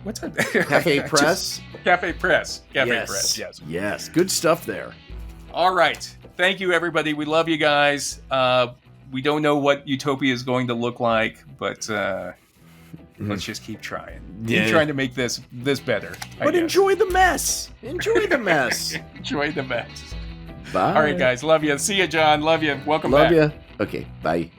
Speaker 1: what's that?
Speaker 2: Cafe Press?
Speaker 1: Cafe Press. Press, yes.
Speaker 2: Yes, good stuff there.
Speaker 1: All right. Thank you, everybody. We love you guys. We don't know what Utopia is going to look like, but let's just keep trying. Keep trying to make this better.
Speaker 2: But enjoy the mess. Enjoy the mess.
Speaker 1: Enjoy the mess.
Speaker 2: Bye.
Speaker 1: All right, guys. Love you. See you, John. Love you. Welcome back.
Speaker 2: Love you. Okay. Bye.